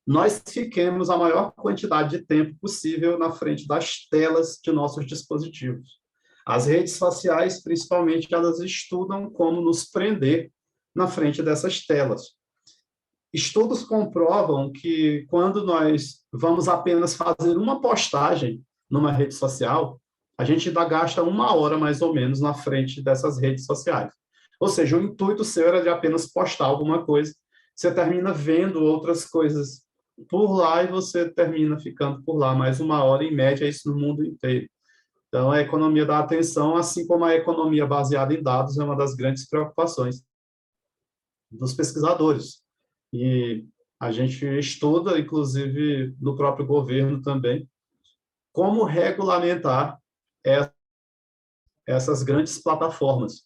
nós fiquemos a maior quantidade de tempo possível na frente das telas de nossos dispositivos. As redes sociais, principalmente, elas estudam como nos prender na frente dessas telas. Estudos comprovam que quando nós vamos apenas fazer uma postagem numa rede social, a gente ainda gasta 1 hora, mais ou menos, na frente dessas redes sociais. Ou seja, o intuito seu era de apenas postar alguma coisa, você termina vendo outras coisas por lá e você termina ficando por lá mais 1 hora, em média, isso no mundo inteiro. Então, a economia da atenção, assim como a economia baseada em dados, é uma das grandes preocupações dos pesquisadores. E a gente estuda, inclusive, no próprio governo também, como regulamentar essas grandes plataformas.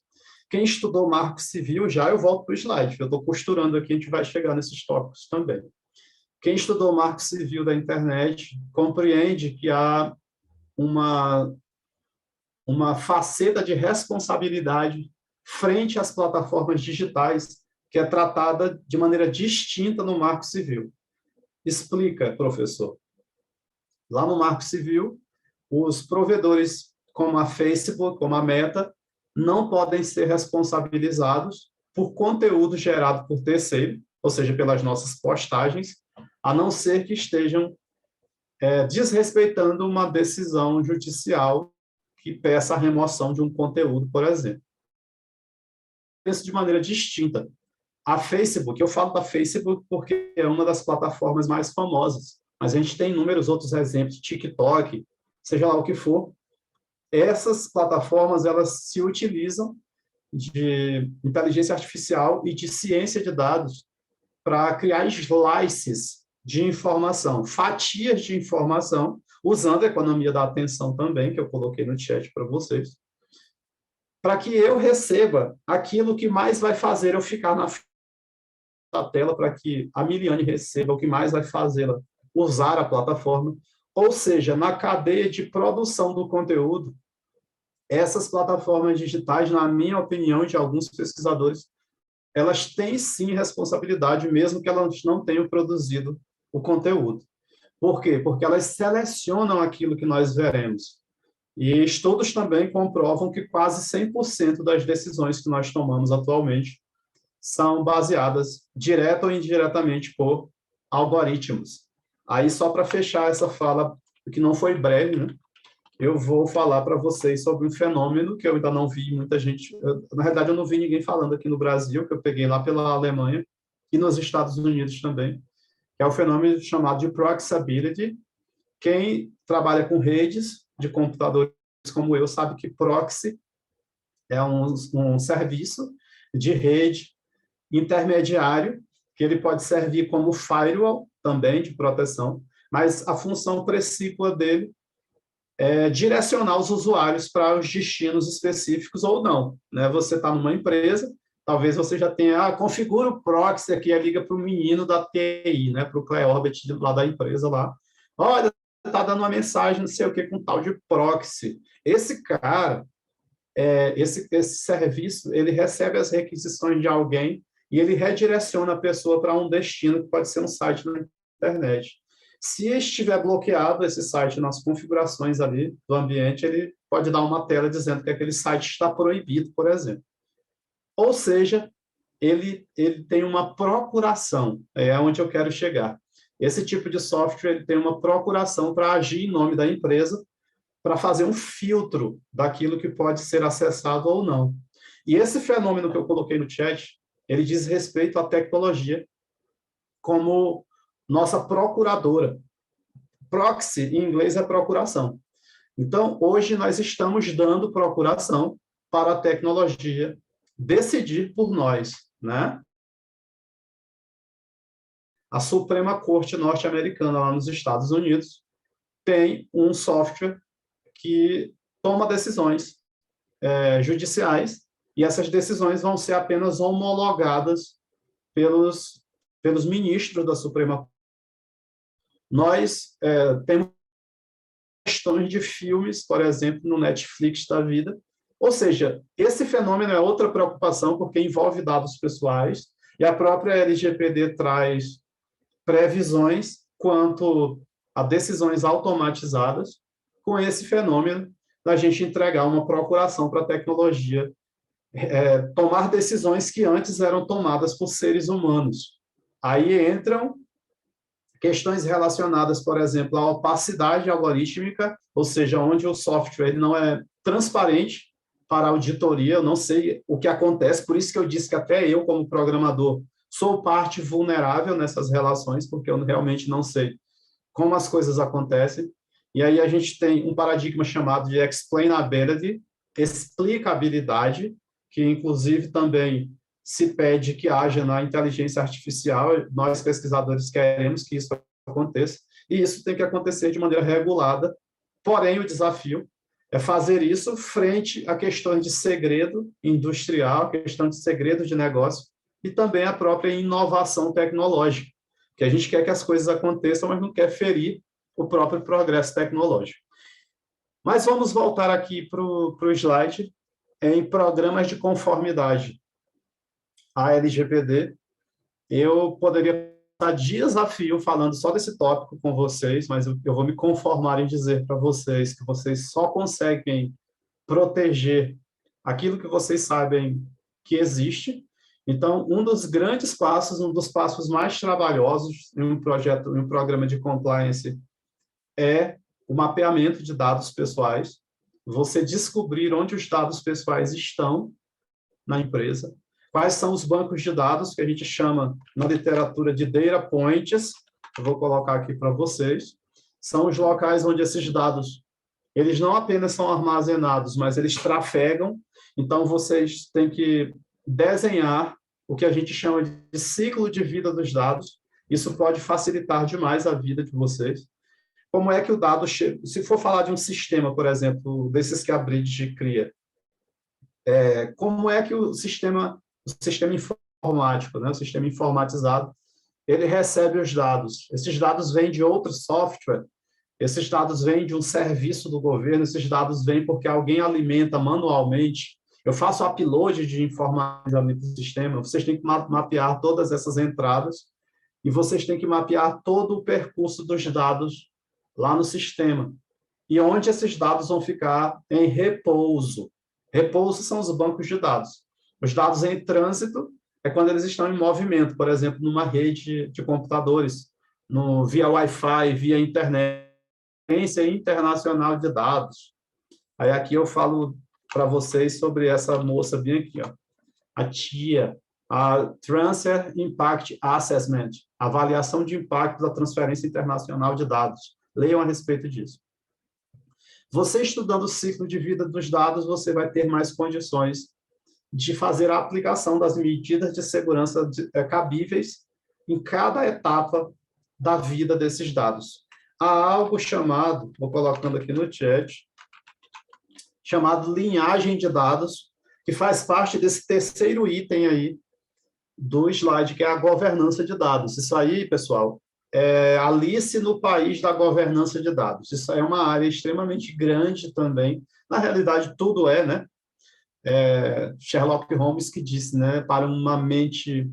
Quem estudou marco civil, já eu volto para o slide, eu estou costurando aqui, a gente vai chegar nesses tópicos também. Quem estudou marco civil da internet compreende que há uma faceta de responsabilidade frente às plataformas digitais que é tratada de maneira distinta no Marco Civil. Explica, professor. Lá no Marco Civil, os provedores, como a Facebook, como a Meta, não podem ser responsabilizados por conteúdo gerado por terceiro, ou seja, pelas nossas postagens, a não ser que estejam desrespeitando uma decisão judicial que peça a remoção de um conteúdo, por exemplo. Penso de maneira distinta. A Facebook, eu falo da Facebook porque é uma das plataformas mais famosas, mas a gente tem inúmeros outros exemplos, TikTok, seja lá o que for. Essas plataformas, elas se utilizam de inteligência artificial e de ciência de dados para criar slices de informação, fatias de informação, usando a economia da atenção também, que eu coloquei no chat para vocês, para que eu receba aquilo que mais vai fazer eu ficar na da tela, para que a Miliane receba o que mais vai fazê-la usar a plataforma. Ou seja, na cadeia de produção do conteúdo, essas plataformas digitais, na minha opinião, de alguns pesquisadores, elas têm sim responsabilidade, mesmo que elas não tenham produzido o conteúdo. Por quê? Porque elas selecionam aquilo que nós veremos. E estudos também comprovam que quase 100% das decisões que nós tomamos atualmente são baseadas, direta ou indiretamente, por algoritmos. Aí, só para fechar essa fala, que não foi breve, né? Eu vou falar para vocês sobre um fenômeno que eu ainda não vi muita gente... na realidade, eu não vi ninguém falando aqui no Brasil, que eu peguei lá pela Alemanha, e nos Estados Unidos também, que é o fenômeno chamado de proxyability. Quem trabalha com redes de computadores como eu sabe que proxy é um serviço de rede intermediário, que ele pode servir como firewall também de proteção, mas a função precípua dele é direcionar os usuários para os destinos específicos ou não. Né? Você está numa empresa, talvez você já tenha, configura o proxy aqui, liga para o menino da TI, né? Para o Cleorbet lá da empresa lá. Olha, está dando uma mensagem, não sei o que, com tal de proxy. Esse cara, esse serviço, ele recebe as requisições de alguém e ele redireciona a pessoa para um destino, que pode ser um site na internet. Se estiver bloqueado esse site nas configurações ali do ambiente, ele pode dar uma tela dizendo que aquele site está proibido, por exemplo. Ou seja, ele tem uma procuração, é onde eu quero chegar. Esse tipo de software ele tem uma procuração para agir em nome da empresa, para fazer um filtro daquilo que pode ser acessado ou não. E esse fenômeno que eu coloquei no chat, ele diz respeito à tecnologia como nossa procuradora. Proxy, em inglês, é procuração. Então, hoje nós estamos dando procuração para a tecnologia decidir por nós, né? A Suprema Corte norte-americana, lá nos Estados Unidos, tem um software que toma decisões judiciais, e essas decisões vão ser apenas homologadas pelos ministros da Suprema Corte. Nós temos questões de filmes, por exemplo, no Netflix da vida. Ou seja, esse fenômeno é outra preocupação, porque envolve dados pessoais, e a própria LGPD traz previsões quanto a decisões automatizadas, com esse fenômeno da gente entregar uma procuração para a tecnologia, tomar decisões que antes eram tomadas por seres humanos. Aí entram questões relacionadas, por exemplo, à opacidade algorítmica, ou seja, onde o software ele não é transparente para a auditoria, eu não sei o que acontece, por isso que eu disse que até eu, como programador, sou parte vulnerável nessas relações, porque eu realmente não sei como as coisas acontecem. E aí a gente tem um paradigma chamado de explainability, explicabilidade, que inclusive também se pede que haja na inteligência artificial. Nós, pesquisadores, queremos que isso aconteça, e isso tem que acontecer de maneira regulada. Porém, o desafio é fazer isso frente a questões de segredo industrial, questão de segredo de negócio, e também a própria inovação tecnológica, que a gente quer que as coisas aconteçam, mas não quer ferir o próprio progresso tecnológico. Mas vamos voltar aqui para o slide em programas de conformidade. A LGPD, eu poderia estar dias a fio falando só desse tópico com vocês, mas eu vou me conformar em dizer para vocês que vocês só conseguem proteger aquilo que vocês sabem que existe. Então, um dos grandes passos, um dos passos mais trabalhosos em um projeto, em um programa de compliance é o mapeamento de dados pessoais, você descobrir onde os dados pessoais estão na empresa, quais são os bancos de dados que a gente chama na literatura de data points, eu vou colocar aqui para vocês, são os locais onde esses dados, eles não apenas são armazenados, mas eles trafegam, então vocês têm que desenhar o que a gente chama de ciclo de vida dos dados, isso pode facilitar demais a vida de vocês. Como é que o dado chega? Se for falar de um sistema, por exemplo, desses que a Bridge cria, como é que o sistema informático, né, o sistema informatizado, ele recebe os dados? Esses dados vêm de outro software, esses dados vêm de um serviço do governo, esses dados vêm porque alguém alimenta manualmente. Eu faço upload de informações no sistema, vocês têm que mapear todas essas entradas e vocês têm que mapear todo o percurso dos dados lá no sistema. E onde esses dados vão ficar em repouso. Repouso são os bancos de dados. Os dados em trânsito é quando eles estão em movimento, por exemplo, numa rede de computadores, via Wi-Fi, via internet, internacional de dados. Aí aqui eu falo para vocês sobre essa moça bem aqui, ó, a TIA, a Transfer Impact Assessment, avaliação de impacto da transferência internacional de dados. Leiam a respeito disso. Você estudando o ciclo de vida dos dados, você vai ter mais condições de fazer a aplicação das medidas de segurança cabíveis em cada etapa da vida desses dados. Há algo chamado, vou colocando aqui no chat, chamado linhagem de dados, que faz parte desse terceiro item aí do slide, que é a governança de dados. Isso aí, pessoal, é Alice no país da governança de dados. Isso é uma área extremamente grande também. Na realidade, tudo né? Sherlock Holmes que disse, né? Para uma mente...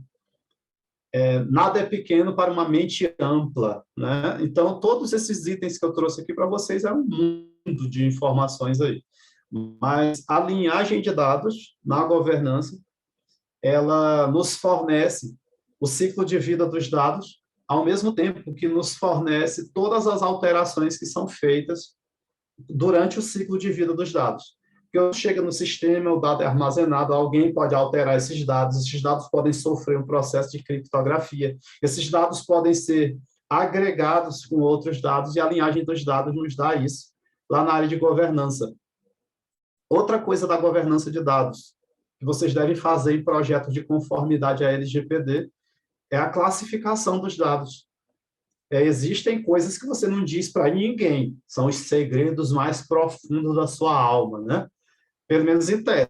nada é pequeno para uma mente ampla, né? Então, todos esses itens que eu trouxe aqui para vocês é um mundo de informações aí. Mas a linhagem de dados na governança, ela nos fornece o ciclo de vida dos dados, ao mesmo tempo que nos fornece todas as alterações que são feitas durante o ciclo de vida dos dados. Porque chega no sistema, o dado é armazenado, alguém pode alterar esses dados podem sofrer um processo de criptografia, esses dados podem ser agregados com outros dados, e a linhagem dos dados nos dá isso. lá na área de governança. Outra coisa da governança de dados que vocês devem fazer em projetos de conformidade à LGPD é a classificação dos dados. Existem coisas que você não diz para ninguém, são os segredos mais profundos da sua alma, né? Pelo menos em tese,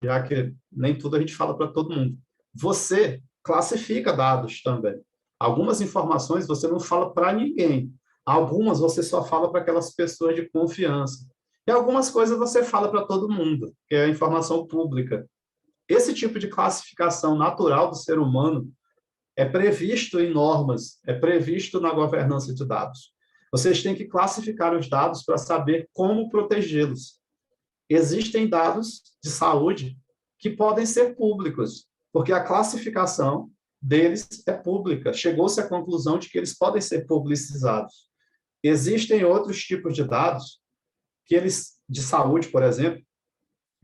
já que nem tudo a gente fala para todo mundo. Você classifica dados também. Algumas informações você não fala para ninguém, algumas você só fala para aquelas pessoas de confiança. E algumas coisas você fala para todo mundo, que é a informação pública. Esse tipo de classificação natural do ser humano é previsto em normas, é previsto na governança de dados. Vocês têm que classificar os dados para saber como protegê-los. Existem dados de saúde que podem ser públicos, porque a classificação deles é pública. Chegou-se à conclusão de que eles podem ser publicizados. Existem outros tipos de dados que eles, de saúde, por exemplo,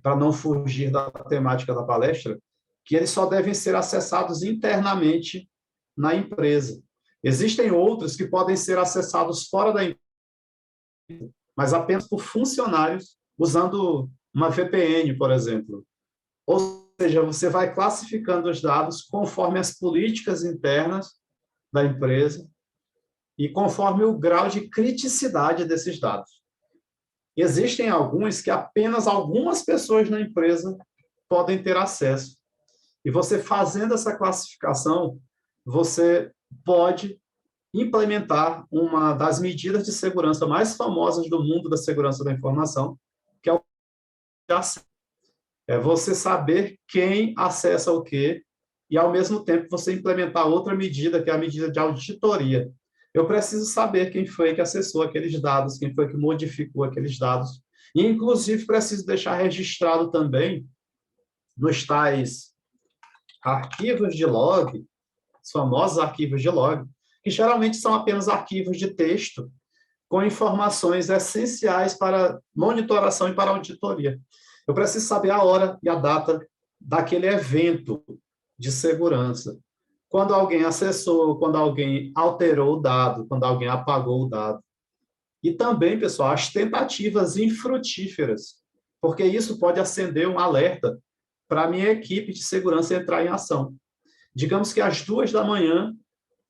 para não fugir da temática da palestra, que eles só devem ser acessados internamente na empresa. Existem outros que podem ser acessados fora da empresa, mas apenas por funcionários, usando uma VPN, por exemplo. Ou seja, você vai classificando os dados conforme as políticas internas da empresa e conforme o grau de criticidade desses dados. Existem alguns que apenas algumas pessoas na empresa podem ter acesso. E você fazendo essa classificação, você pode implementar uma das medidas de segurança mais famosas do mundo da segurança da informação, que é o acesso. É você saber quem acessa o quê e, ao mesmo tempo, você implementar outra medida, que é a medida de auditoria. Eu preciso saber quem foi que acessou aqueles dados, quem foi que modificou aqueles dados. E, inclusive, preciso deixar registrado também nos tais arquivos de log, os famosos arquivos de log, que geralmente são apenas arquivos de texto com informações essenciais para monitoração e para auditoria. Eu preciso saber a hora e a data daquele evento de segurança. Quando alguém acessou, quando alguém alterou o dado, quando alguém apagou o dado. E também, pessoal, as tentativas infrutíferas, porque isso pode acender um alerta para a minha equipe de segurança entrar em ação. Digamos que às 2h,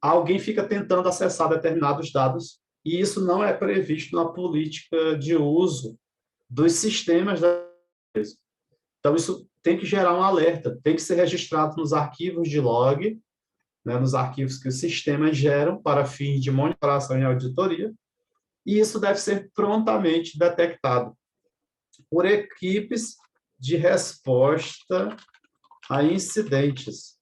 alguém fica tentando acessar determinados dados, e isso não é previsto na política de uso dos sistemas da empresa. Então, isso tem que gerar um alerta, tem que ser registrado nos arquivos de log, né, nos arquivos que os sistemas geram para fins de monitoração e auditoria, e isso deve ser prontamente detectado por equipes de resposta a incidentes.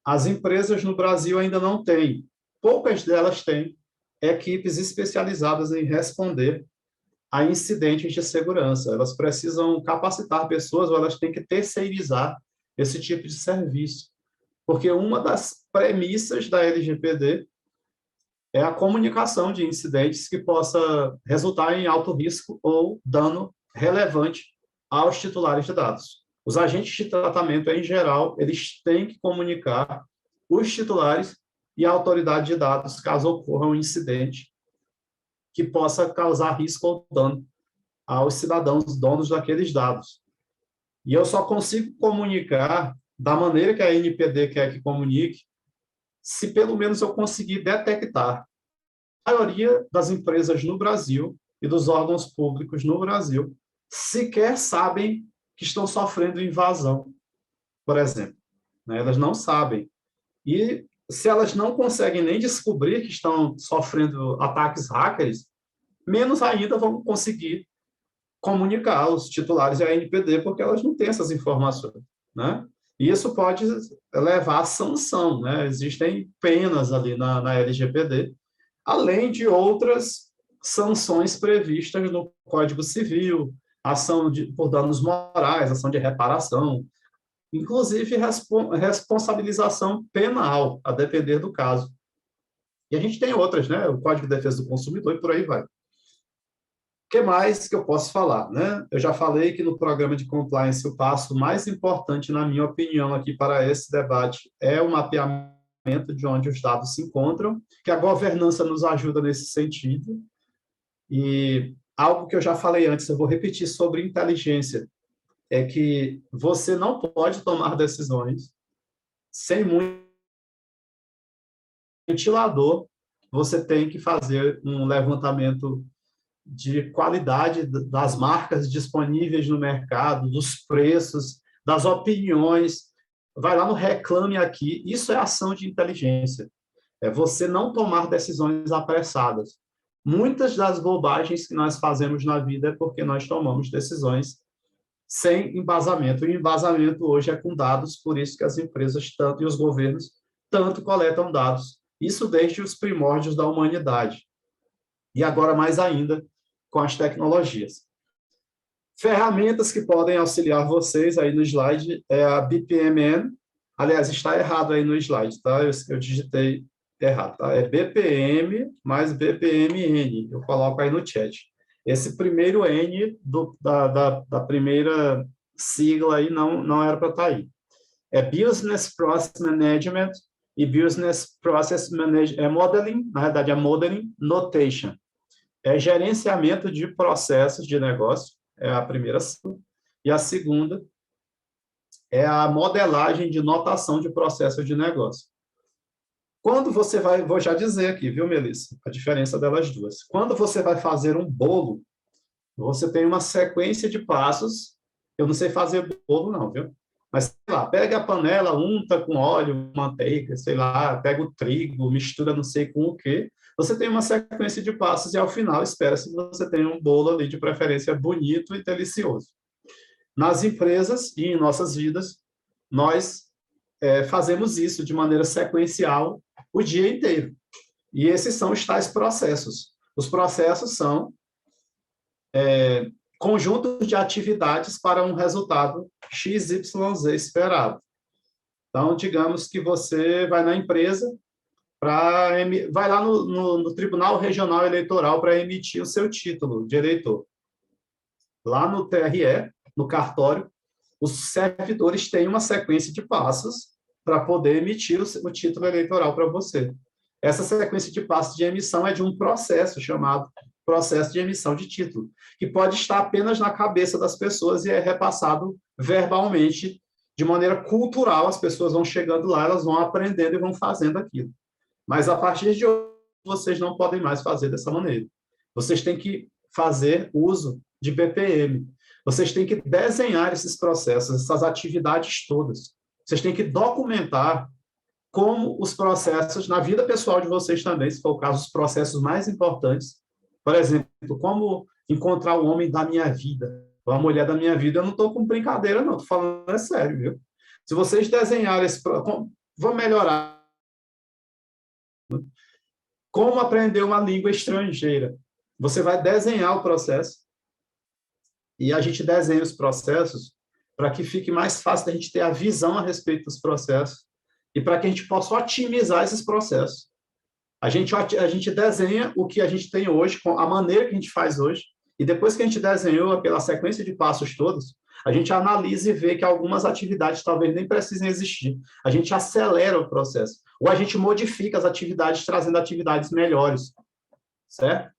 As empresas no Brasil ainda não têm, poucas delas têm, equipes especializadas em responder a incidentes de segurança. Elas precisam capacitar pessoas, ou elas têm que terceirizar esse tipo de serviço. Porque uma das premissas da LGPD é a comunicação de incidentes que possa resultar em alto risco ou dano relevante aos titulares de dados. Os agentes de tratamento, em geral, eles têm que comunicar os titulares e a autoridade de dados caso ocorra um incidente que possa causar risco ou dano aos cidadãos donos daqueles dados. E eu só consigo comunicar da maneira que a NPD quer que comunique, se pelo menos eu conseguir detectar. A maioria das empresas no Brasil e dos órgãos públicos no Brasil sequer sabem que estão sofrendo invasão, por exemplo. Elas não sabem. E se elas não conseguem nem descobrir que estão sofrendo ataques hackers, menos ainda vão conseguir comunicar aos titulares e à NPD, porque elas não têm essas informações, né? E isso pode levar à sanção, né? Existem penas ali na LGPD, além de outras sanções previstas no Código Civil, ação por danos morais, ação de reparação, inclusive responsabilização penal, a depender do caso. E a gente tem outras, né? O Código de Defesa do Consumidor e por aí vai. O que mais que eu posso falar, né? Eu já falei que no programa de compliance o passo mais importante, na minha opinião, aqui para esse debate é o mapeamento de onde os dados se encontram, que a governança nos ajuda nesse sentido. E algo que eu já falei antes, eu vou repetir sobre inteligência, é que você não pode tomar decisões sem muito ventilador. Você tem que fazer um levantamento de qualidade das marcas disponíveis no mercado, dos preços, das opiniões. Vai lá no Reclame Aqui. Isso é ação de inteligência. É você não tomar decisões apressadas. Muitas das bobagens que nós fazemos na vida é porque nós tomamos decisões sem embasamento. E o embasamento hoje é com dados, por isso que as empresas tanto e os governos tanto coletam dados. Isso desde os primórdios da humanidade. E agora mais ainda com as tecnologias. Ferramentas que podem auxiliar vocês aí no slide é a BPMN. Aliás, está errado aí no slide, tá? Eu digitei errado, tá? É BPM mais BPMN. Eu coloco aí no chat. Esse primeiro N da primeira sigla aí não era para estar aí. É Business Process Management e Business Process Modeling, na verdade é Modeling Notation. É gerenciamento de processos de negócio, é a primeira sigla. E a segunda é a modelagem de notação de processos de negócio. Quando você vai, vou já dizer aqui, viu, Melissa, a diferença delas duas. Quando você vai fazer um bolo, você tem uma sequência de passos. Eu não sei fazer bolo, não, viu? Mas, sei lá, pega a panela, unta com óleo, manteiga, sei lá, pega o trigo, mistura não sei com o quê. Você tem uma sequência de passos e, ao final, espera-se que você tenha um bolo ali, de preferência bonito e delicioso. Nas empresas e em nossas vidas, nós fazemos isso de maneira sequencial o dia inteiro. E esses são os tais processos. Os processos são conjuntos de atividades para um resultado XYZ esperado. Então, digamos que você vai na empresa, vai lá no Tribunal Regional Eleitoral para emitir o seu título de eleitor. Lá no TRE, no cartório, os servidores têm uma sequência de passos para poder emitir o título eleitoral para você. Essa sequência de passos de emissão é de um processo chamado processo de emissão de título, que pode estar apenas na cabeça das pessoas e é repassado verbalmente, de maneira cultural. As pessoas vão chegando lá, elas vão aprendendo e vão fazendo aquilo. Mas, a partir de hoje, vocês não podem mais fazer dessa maneira. Vocês têm que fazer uso de BPM. Vocês têm que desenhar esses processos, essas atividades todas. Vocês têm que documentar como os processos, na vida pessoal de vocês também, se for o caso, os processos mais importantes. Por exemplo, como encontrar o homem da minha vida, ou a mulher da minha vida. Eu não estou com brincadeira, não. Estou falando sério, viu? Se vocês desenharem esse... Vou melhorar. Como aprender uma língua estrangeira? Você vai desenhar o processo e a gente desenha os processos para que fique mais fácil da gente ter a visão a respeito dos processos e para que a gente possa otimizar esses processos. A gente desenha o que a gente tem hoje, com a maneira que a gente faz hoje, e depois que a gente desenhou aquela sequência de passos todos, a gente analisa e vê que algumas atividades talvez nem precisem existir. A gente acelera o processo. Ou a gente modifica as atividades, trazendo atividades melhores. Certo?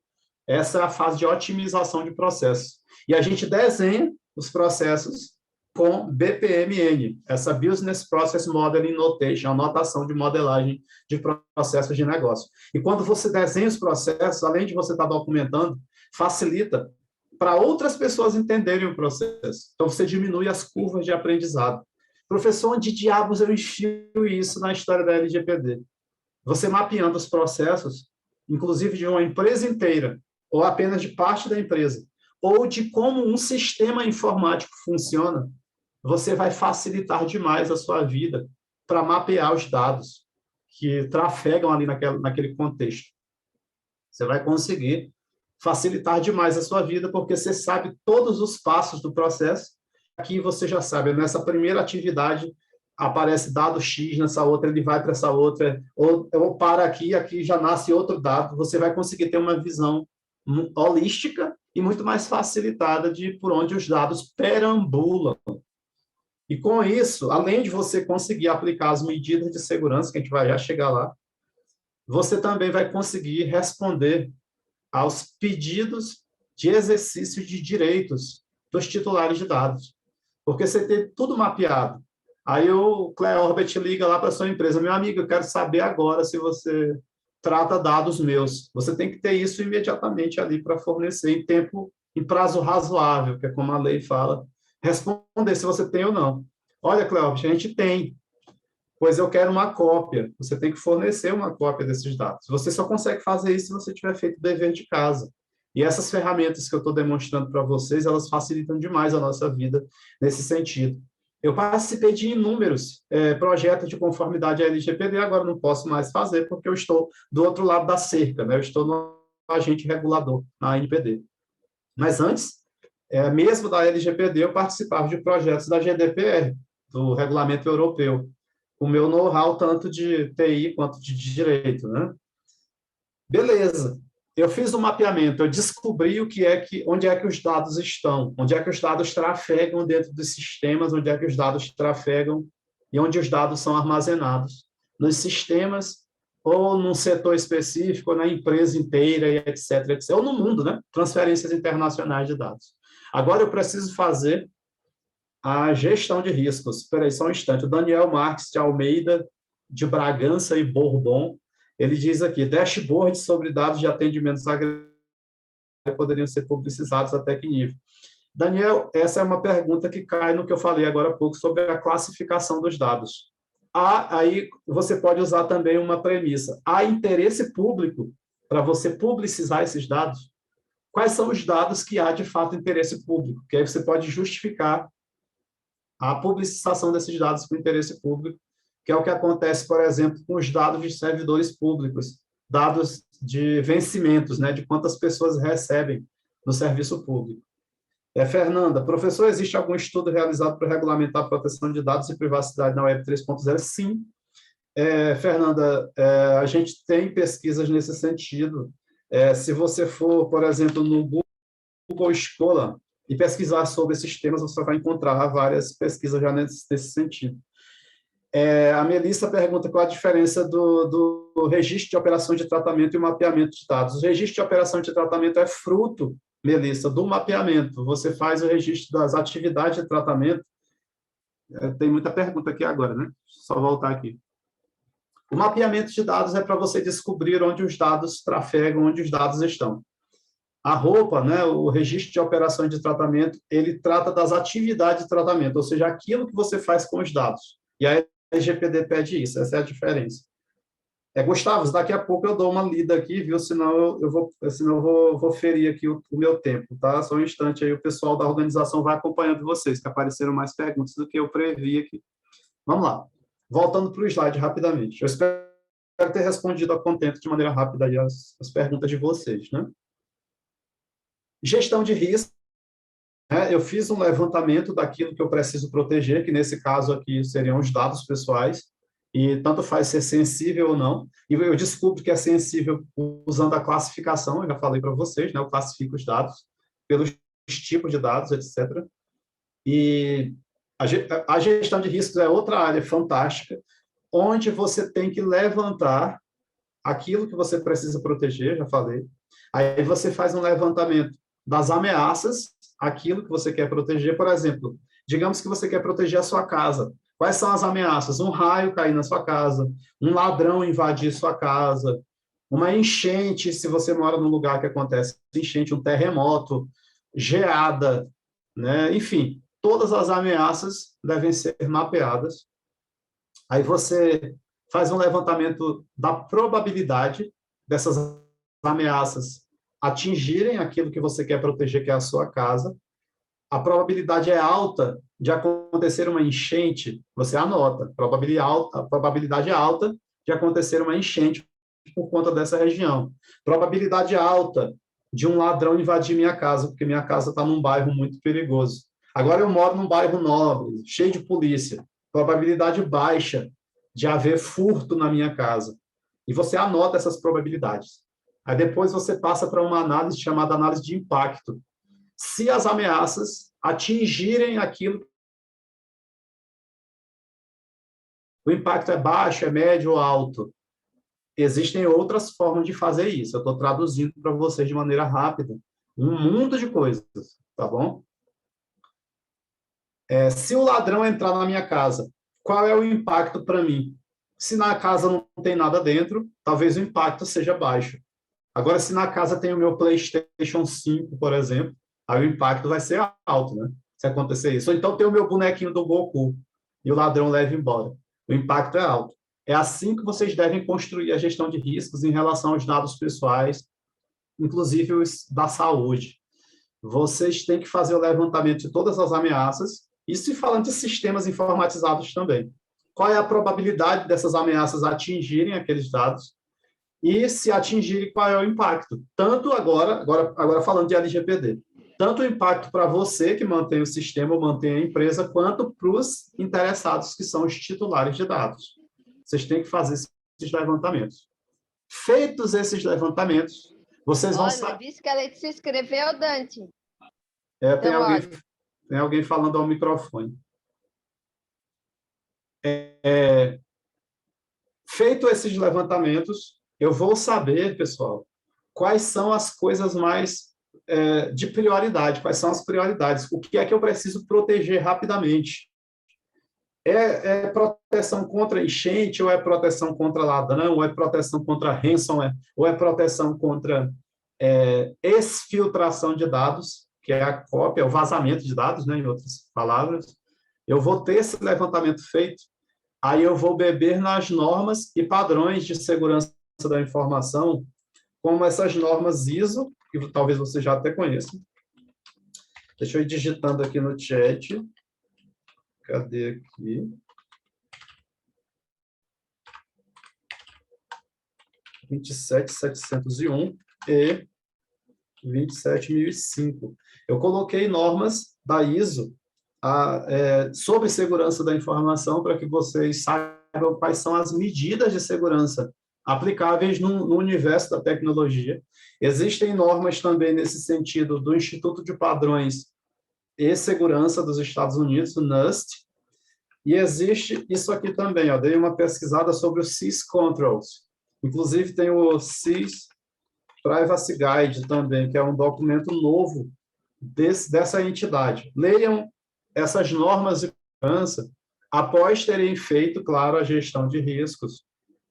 Essa é a fase de otimização de processos. E a gente desenha os processos com BPMN, essa Business Process Modeling Notation, a notação de modelagem de processos de negócio. E quando você desenha os processos, além de você estar documentando, facilita para outras pessoas entenderem o processo. Então, você diminui as curvas de aprendizado. Professor, onde diabos eu enfio isso na história da LGPD? Você mapeando os processos, inclusive de uma empresa inteira, ou apenas de parte da empresa, ou de como um sistema informático funciona, você vai facilitar demais a sua vida para mapear os dados que trafegam ali naquele contexto. Você vai conseguir facilitar demais a sua vida, porque você sabe todos os passos do processo. Aqui você já sabe, nessa primeira atividade aparece dado X, nessa outra ele vai para essa outra, ou para aqui já nasce outro dado. Você vai conseguir ter uma visão holística e muito mais facilitada de por onde os dados perambulam. E com isso, além de você conseguir aplicar as medidas de segurança, que a gente vai já chegar lá, você também vai conseguir responder aos pedidos de exercício de direitos dos titulares de dados. Porque você tem tudo mapeado. Aí o Cleorbert liga lá para a sua empresa, meu amigo, eu quero saber agora se você trata dados meus. Você tem que ter isso imediatamente ali para fornecer em tempo, em prazo razoável, que é como a lei fala, responder se você tem ou não. Olha, Cleorbert, a gente tem, pois eu quero uma cópia. Você tem que fornecer uma cópia desses dados. Você só consegue fazer isso se você tiver feito o dever de casa. E essas ferramentas que eu estou demonstrando para vocês, elas facilitam demais a nossa vida nesse sentido. Eu participei de inúmeros projetos de conformidade à LGPD, agora não posso mais fazer, porque eu estou do outro lado da cerca, né? Eu estou no agente regulador, na ANPD. Mas antes, mesmo da LGPD, eu participava de projetos da GDPR, do Regulamento Europeu, o meu know-how tanto de TI quanto de direito, né? Beleza. Eu fiz um mapeamento, eu descobri onde é que os dados estão, onde é que os dados trafegam dentro dos sistemas, onde é que os dados trafegam e onde os dados são armazenados. Nos sistemas, ou num setor específico, ou na empresa inteira, e etc, etc. Ou no mundo, né? Transferências internacionais de dados. Agora eu preciso fazer a gestão de riscos. Espera aí só um instante. O Daniel Marques de Almeida, de Bragança e Bourbon, ele diz aqui, dashboards sobre dados de atendimentos agregado poderiam ser publicizados até que nível? Daniel, essa é uma pergunta que cai no que eu falei agora há pouco sobre a classificação dos dados. Aí você pode usar também uma premissa. Há interesse público para você publicizar esses dados? Quais são os dados que há de fato interesse público? Que aí você pode justificar a publicização desses dados com interesse público, que é o que acontece, por exemplo, com os dados de servidores públicos, dados de vencimentos, né, de quantas pessoas recebem no serviço público. Fernanda, professor, existe algum estudo realizado para regulamentar a proteção de dados e privacidade na Web 3.0? Sim. Fernanda, a gente tem pesquisas nesse sentido. Se você for, por exemplo, no Google Scholar e pesquisar sobre esses temas, você vai encontrar várias pesquisas já nesse sentido. A Melissa pergunta qual a diferença do registro de operação de tratamento e o mapeamento de dados. O registro de operação de tratamento é fruto, Melissa, do mapeamento. Você faz o registro das atividades de tratamento. Tem muita pergunta aqui agora, né? Só voltar aqui. O mapeamento de dados é para você descobrir onde os dados trafegam, onde os dados estão. A roupa, né, o registro de operações de tratamento, ele trata das atividades de tratamento, ou seja, aquilo que você faz com os dados. E a LGPD pede isso, essa é a diferença. Gustavo, daqui a pouco eu dou uma lida aqui, viu? Senão eu vou ferir aqui o meu tempo, tá? Só um instante aí, o pessoal da organização vai acompanhando vocês, que apareceram mais perguntas do que eu previ aqui. Vamos lá. Voltando para o slide rapidamente. Eu espero ter respondido a contento de maneira rápida aí as perguntas de vocês, né? Gestão de risco. Eu fiz um levantamento daquilo que eu preciso proteger, que nesse caso aqui seriam os dados pessoais, e tanto faz ser sensível ou não. E eu descubro que é sensível usando a classificação, eu já falei para vocês, né? Eu classifico os dados pelos tipos de dados, etc. E a gestão de riscos é outra área fantástica, onde você tem que levantar aquilo que você precisa proteger, já falei. Aí você faz um levantamento das ameaças, aquilo que você quer proteger. Por exemplo, digamos que você quer proteger a sua casa. Quais são as ameaças? Um raio cair na sua casa, um ladrão invadir sua casa, uma enchente, se você mora num lugar que acontece enchente, um terremoto, geada, né? Enfim, todas as ameaças devem ser mapeadas. Aí você faz um levantamento da probabilidade dessas ameaças atingirem aquilo que você quer proteger, que é a sua casa. A probabilidade é alta de acontecer uma enchente, você anota, a probabilidade é alta de acontecer uma enchente por conta dessa região. Probabilidade alta de um ladrão invadir minha casa, porque minha casa está num bairro muito perigoso. Agora eu moro num bairro nobre, cheio de polícia. Probabilidade baixa de haver furto na minha casa. E você anota essas probabilidades. Aí depois você passa para uma análise chamada análise de impacto. Se as ameaças atingirem aquilo, o impacto é baixo, é médio ou alto. Existem outras formas de fazer isso. Eu estou traduzindo para vocês de maneira rápida Um mundo de coisas, tá bom? Se o ladrão entrar na minha casa, qual é o impacto para mim? Se na casa não tem nada dentro, talvez o impacto seja baixo. Agora, se na casa tem o meu PlayStation 5, por exemplo, aí o impacto vai ser alto, né? Se acontecer isso. Ou então tem o meu bonequinho do Goku e o ladrão leva embora. O impacto é alto. É assim que vocês devem construir a gestão de riscos em relação aos dados pessoais, inclusive os da saúde. Vocês têm que fazer o levantamento de todas as ameaças, isso falando de sistemas informatizados também. Qual é a probabilidade dessas ameaças atingirem aqueles dados? E se atingirem, qual é o impacto? Tanto agora falando de LGPD, tanto o impacto para você que mantém o sistema ou mantém a empresa, quanto para os interessados, que são os titulares de dados. Vocês têm que fazer esses levantamentos. Feitos esses levantamentos, vocês vão saber. Olha, disse que a Letícia se inscreveu, Dante. Tem alguém falando ao microfone. Feito esses levantamentos, eu vou saber, pessoal, quais são as coisas mais de prioridade, quais são as prioridades, o que é que eu preciso proteger rapidamente. É proteção contra enchente, ou é proteção contra ladrão, ou é proteção contra ransomware, ou é proteção contra exfiltração de dados, que é a cópia, o vazamento de dados, né, em outras palavras. Eu vou ter esse levantamento feito, aí eu vou beber nas normas e padrões de segurança da informação, como essas normas ISO, que talvez você já até conheça. Deixa eu ir digitando aqui no chat. Cadê aqui? 27701 e 27005. Eu coloquei normas da ISO sobre segurança da informação para que vocês saibam quais são as medidas de segurança aplicáveis no universo da tecnologia. Existem normas também nesse sentido do Instituto de Padrões e Segurança dos Estados Unidos, o NIST, e existe isso aqui também, dei uma pesquisada sobre o SIS Controls. Inclusive tem o SIS Privacy Guide também, que é um documento novo dessa entidade. Leiam essas normas de segurança após terem feito, claro, a gestão de riscos,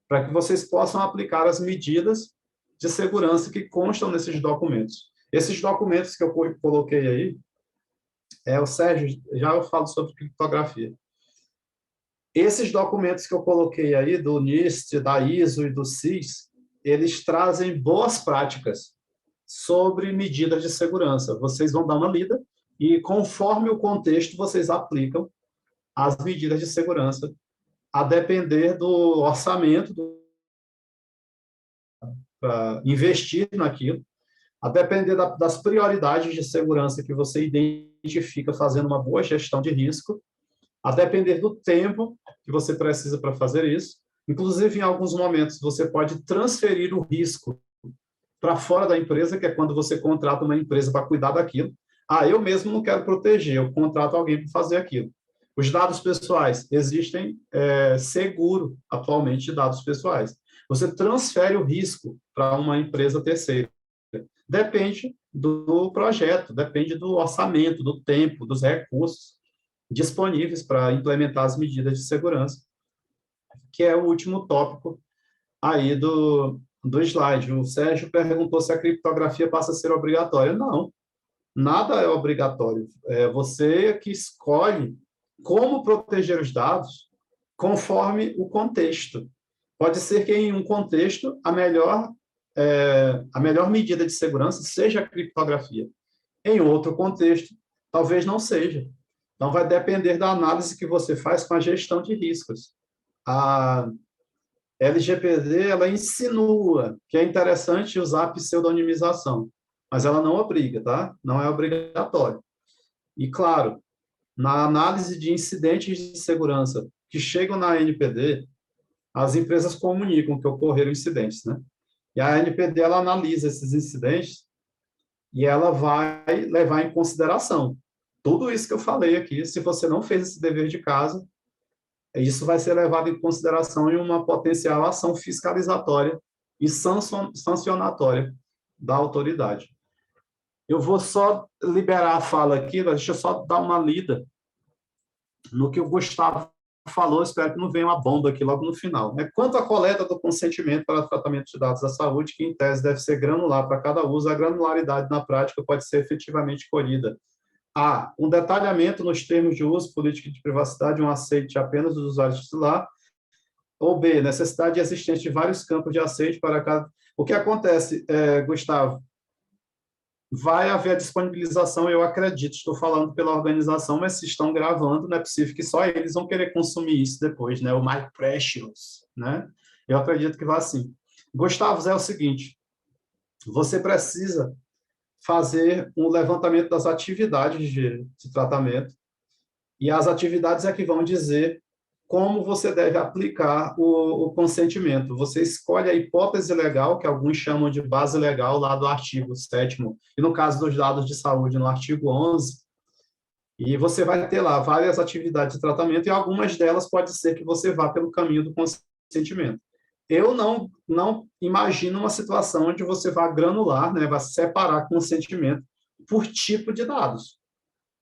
para que vocês possam aplicar as medidas de segurança que constam nesses documentos. Esses documentos que eu coloquei aí, o Sérgio, já eu falo sobre criptografia. Esses documentos que eu coloquei aí, do NIST, da ISO e do SIS, eles trazem boas práticas sobre medidas de segurança. Vocês vão dar uma lida e, conforme o contexto, vocês aplicam as medidas de segurança, a depender do orçamento para investir naquilo, a depender das prioridades de segurança que você identifica fazendo uma boa gestão de risco, a depender do tempo que você precisa para fazer isso. Inclusive, em alguns momentos, você pode transferir o risco para fora da empresa, que é quando você contrata uma empresa para cuidar daquilo. Eu mesmo não quero proteger, eu contrato alguém para fazer aquilo. Os dados pessoais, existem seguro atualmente de dados pessoais. Você transfere o risco para uma empresa terceira. Depende do projeto, depende do orçamento, do tempo, dos recursos disponíveis para implementar as medidas de segurança, que é o último tópico aí do slide. O Sérgio perguntou se a criptografia passa a ser obrigatória. Não, nada é obrigatório. É você que escolhe como proteger os dados conforme o contexto. Pode ser que em um contexto a melhor medida de segurança seja a criptografia. Em outro contexto, talvez não seja. Então, vai depender da análise que você faz com a gestão de riscos. A LGPD, ela insinua que é interessante usar a pseudonimização, mas ela não obriga, tá? Não é obrigatório. E, claro, na análise de incidentes de segurança que chegam na ANPD, as empresas comunicam que ocorreram incidentes, né? E a ANPD, ela analisa esses incidentes e ela vai levar em consideração tudo isso que eu falei aqui. Se você não fez esse dever de casa, isso vai ser levado em consideração em uma potencial ação fiscalizatória e sancionatória da autoridade. Eu vou só liberar a fala aqui, deixa eu só dar uma lida no que o Gustavo falou, espero que não venha uma bomba aqui logo no final. Quanto à coleta do consentimento para tratamento de dados da saúde, que em tese deve ser granular para cada uso, a granularidade na prática pode ser efetivamente colhida. A. Um detalhamento nos termos de uso, política de privacidade, um aceite apenas dos usuários titular. Ou B. Necessidade existente de vários campos de aceite para cada... O que acontece, Gustavo? Vai haver a disponibilização, eu acredito, estou falando pela organização, mas se estão gravando, não é possível que só eles vão querer consumir isso depois, né? O My Precious, né? Eu acredito que vai assim. Gustavo, é o seguinte, você precisa fazer um levantamento das atividades de tratamento, e as atividades é que vão dizer como você deve aplicar o consentimento. Você escolhe a hipótese legal, que alguns chamam de base legal, lá do artigo 7º, e no caso dos dados de saúde, no artigo 11, e você vai ter lá várias atividades de tratamento, e algumas delas pode ser que você vá pelo caminho do consentimento. Eu não imagino uma situação onde você vá granular, né, vai separar consentimento por tipo de dados.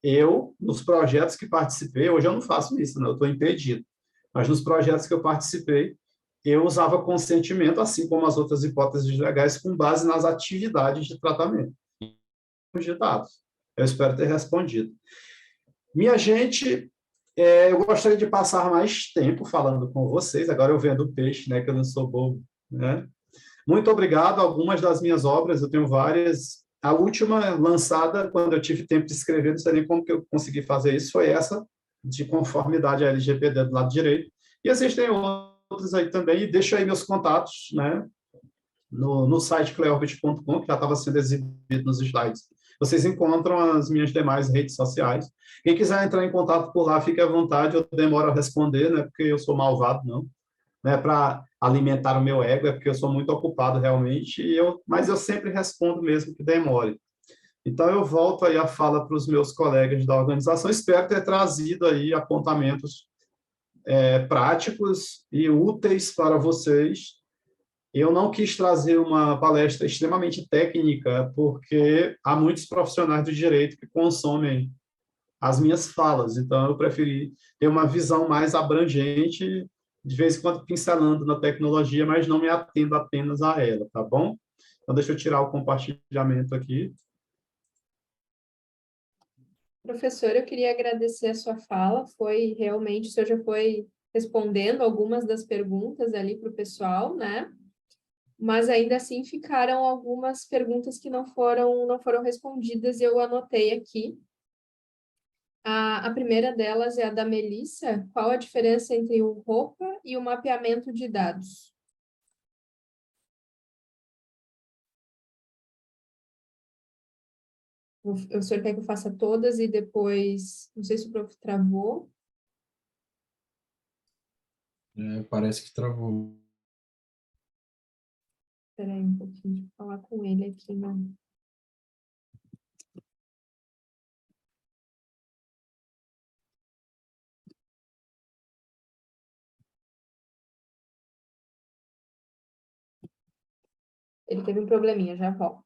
Eu, nos projetos que participei, hoje eu não faço isso, né, eu estou impedido, mas nos projetos que eu participei, eu usava consentimento, assim como as outras hipóteses legais, com base nas atividades de tratamento de dados. Eu espero ter respondido. Minha gente, eu gostaria de passar mais tempo falando com vocês, agora eu vendo o peixe, né, que eu não sou bobo, né? Muito obrigado. Algumas das minhas obras, eu tenho várias. A última lançada, quando eu tive tempo de escrever, não sei nem como que eu consegui fazer isso, foi essa, de conformidade à LGPD do lado direito. E existem outros aí também, e deixo aí meus contatos, né, no site cleorbit.com, que já estava sendo exibido nos slides. Vocês encontram as minhas demais redes sociais. Quem quiser entrar em contato por lá, fique à vontade, eu demoro a responder, não é porque eu sou malvado, não. Não é para alimentar o meu ego, é porque eu sou muito ocupado realmente, mas eu sempre respondo mesmo que demore. Então, eu volto aí a fala para os meus colegas da organização, espero ter trazido aí apontamentos práticos e úteis para vocês. Eu não quis trazer uma palestra extremamente técnica, porque há muitos profissionais do direito que consomem as minhas falas, então eu preferi ter uma visão mais abrangente, de vez em quando pincelando na tecnologia, mas não me atendo apenas a ela, tá bom? Então, deixa eu tirar o compartilhamento aqui. Professor, eu queria agradecer a sua fala, foi realmente, o senhor já foi respondendo algumas das perguntas ali para o pessoal, né? Mas ainda assim ficaram algumas perguntas que não foram respondidas e eu anotei aqui. A primeira delas é a da Melissa. Qual a diferença entre o ROPA e o mapeamento de dados? O senhor quer que eu faça todas e depois... Não sei se o prof travou. Parece que travou. Espera aí um pouquinho, deixa eu falar com ele aqui, né? Ele teve um probleminha, já volto.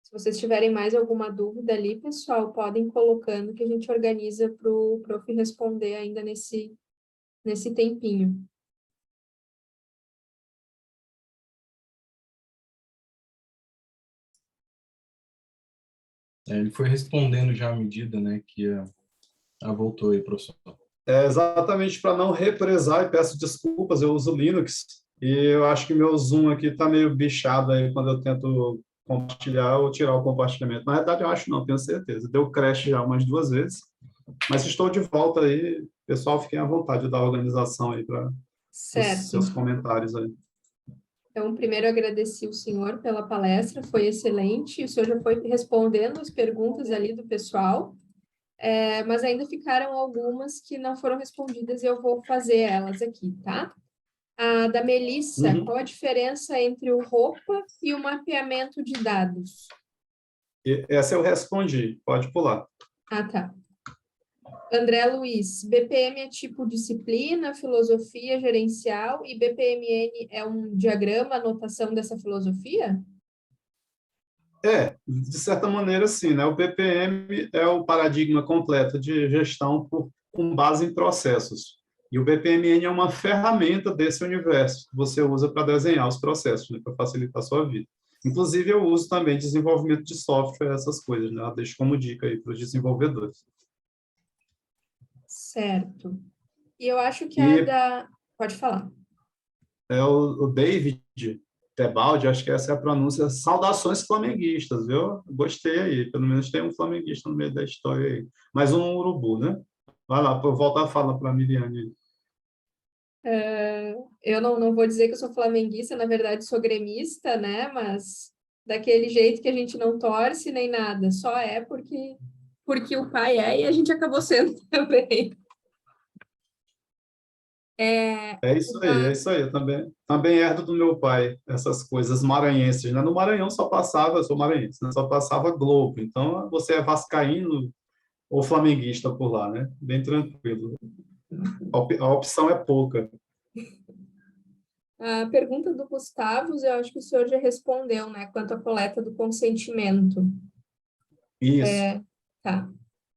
Se vocês tiverem mais alguma dúvida ali, pessoal, podem ir colocando que a gente organiza para o prof responder ainda nesse tempinho. Ele foi respondendo já à medida, né, que voltou aí, professor. Exatamente para não represar, e peço desculpas, eu uso Linux, e eu acho que meu Zoom aqui está meio bichado aí quando eu tento compartilhar ou tirar o compartilhamento. Na verdade, eu acho não, tenho certeza. Deu crash já umas 2 vezes, mas estou de volta aí. Pessoal, fiquem à vontade da organização aí para os seus comentários aí. Então, primeiro agradeci o senhor pela palestra, foi excelente, o senhor já foi respondendo as perguntas ali do pessoal, mas ainda ficaram algumas que não foram respondidas e eu vou fazer elas aqui, tá? A da Melissa, qual a diferença entre o ROPA e o mapeamento de dados? Essa eu respondi, pode pular. Ah, tá. André Luiz, BPM é tipo disciplina, filosofia gerencial e BPMN é um diagrama, anotação dessa filosofia? De certa maneira, sim, né? O BPM é o paradigma completo de gestão com base em processos. E o BPMN é uma ferramenta desse universo que você usa para desenhar os processos, né? Para facilitar a sua vida. Inclusive, eu uso também desenvolvimento de software, essas coisas, né? Eu deixo como dica aí para os desenvolvedores. Certo. E eu acho que E Pode falar. o David Tebaldi, acho que essa é a pronúncia, saudações flamenguistas, viu? Gostei aí, pelo menos tem um flamenguista no meio da história aí. Mais um urubu, né? Vai lá, volta a fala para a Miriane. Eu não vou dizer que eu sou flamenguista, na verdade sou gremista, né? Mas daquele jeito que a gente não torce nem nada, só é porque o pai é e a gente acabou sendo também. É isso aí. Eu também herdo do meu pai essas coisas maranhenses, né? No Maranhão só passava, eu sou maranhense, né? Só passava Globo. Então, você é vascaíno ou flamenguista por lá, né? Bem tranquilo. A opção é pouca. A pergunta do Gustavo, eu acho que o senhor já respondeu, né? Quanto à coleta do consentimento. Isso, Tá.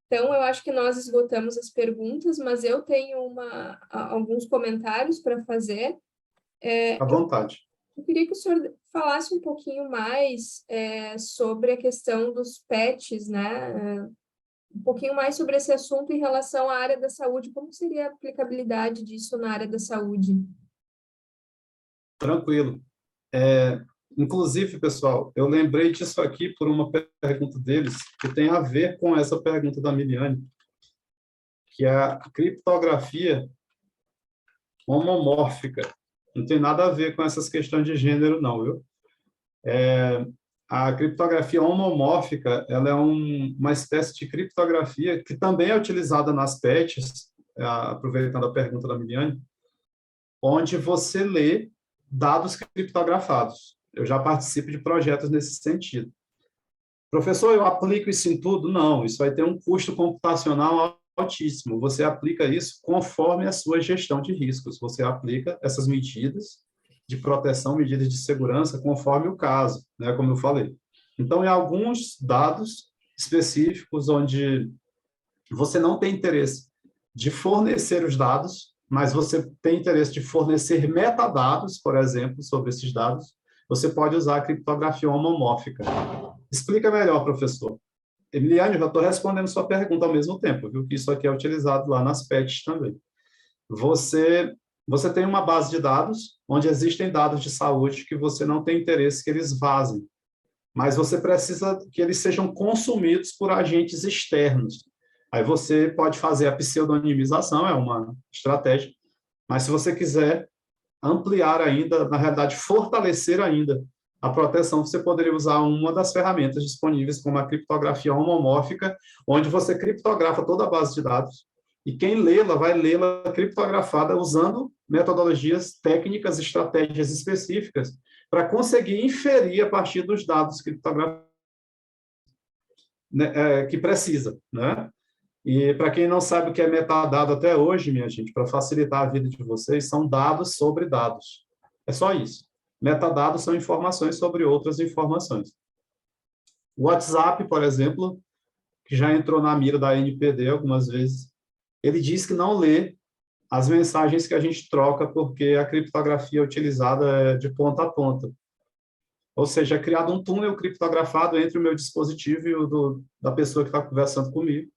Então, eu acho que nós esgotamos as perguntas, mas eu tenho alguns comentários para fazer. à vontade. Eu queria que o senhor falasse um pouquinho mais sobre a questão dos pets, né? Um pouquinho mais sobre esse assunto em relação à área da saúde. Como seria a aplicabilidade disso na área da saúde? Tranquilo. Inclusive, pessoal, eu lembrei disso aqui por uma pergunta deles que tem a ver com essa pergunta da Miliane, que é a criptografia homomórfica. Não tem nada a ver com essas questões de gênero, não, viu? A criptografia homomórfica, ela é uma espécie de criptografia que também é utilizada nas PETs, aproveitando a pergunta da Miliane, onde você lê dados criptografados. Eu já participo de projetos nesse sentido. Professor, eu aplico isso em tudo? Não, isso vai ter um custo computacional altíssimo. Você aplica isso conforme a sua gestão de riscos. Você aplica essas medidas de proteção, medidas de segurança, conforme o caso, né, como eu falei. Então, em alguns dados específicos, onde você não tem interesse de fornecer os dados, mas você tem interesse de fornecer metadados, por exemplo, sobre esses dados, você pode usar a criptografia homomórfica. Explica melhor, professor. Emiliane, eu já estou respondendo sua pergunta ao mesmo tempo, viu? Que isso aqui é utilizado lá nas PETs também. Você tem uma base de dados, onde existem dados de saúde que você não tem interesse que eles vazem, mas você precisa que eles sejam consumidos por agentes externos. Aí você pode fazer a pseudonimização, é uma estratégia, mas se você quiser ampliar ainda, na realidade, fortalecer ainda a proteção, você poderia usar uma das ferramentas disponíveis, como a criptografia homomórfica, onde você criptografa toda a base de dados, e quem lê-la vai lê-la criptografada usando metodologias técnicas, estratégias específicas, para conseguir inferir a partir dos dados criptografados, né, que precisa, né? E para quem não sabe o que é metadado até hoje, minha gente, para facilitar a vida de vocês, são dados sobre dados. É só isso. Metadados são informações sobre outras informações. O WhatsApp, por exemplo, que já entrou na mira da NPD algumas vezes, ele diz que não lê as mensagens que a gente troca porque a criptografia utilizada é de ponta a ponta. Ou seja, é criado um túnel criptografado entre o meu dispositivo e o da pessoa que está conversando comigo.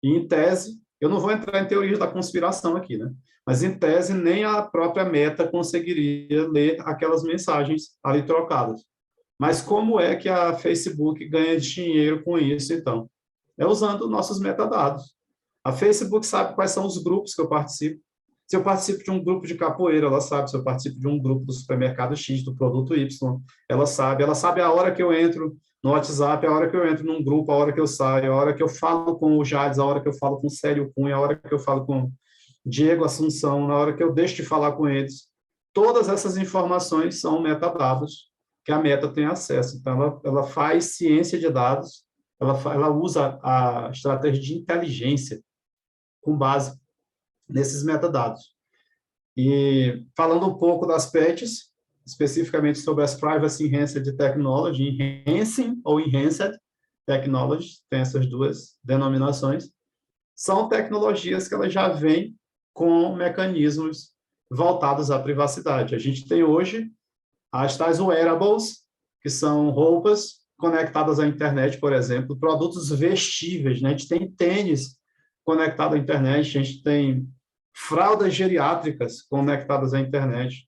E, em tese, eu não vou entrar em teorias da conspiração aqui, né? Mas, em tese, nem a própria Meta conseguiria ler aquelas mensagens ali trocadas. Mas como é que a Facebook ganha dinheiro com isso, então? É usando nossos metadados. A Facebook sabe quais são os grupos que eu participo. Se eu participo de um grupo de capoeira, ela sabe. Se eu participo de um grupo do supermercado X, do produto Y, ela sabe. Ela sabe a hora que eu entro no WhatsApp, a hora que eu entro num grupo, a hora que eu saio, a hora que eu falo com o Jades, a hora que eu falo com o Célio Cunha, a hora que eu falo com Diego Assunção, na hora que eu deixo de falar com eles. Todas essas informações são metadados que a Meta tem acesso. Então, ela faz ciência de dados, ela usa a estratégia de inteligência com base nesses metadados. E falando um pouco das PETs, especificamente sobre as Privacy Enhanced Technology, Enhancing ou Enhanced Technology, tem essas duas denominações, são tecnologias que elas já vêm com mecanismos voltados à privacidade. A gente tem hoje as tais wearables, que são roupas conectadas à internet, por exemplo, produtos vestíveis, né? A gente tem tênis conectado à internet, a gente tem fraldas geriátricas conectadas à internet.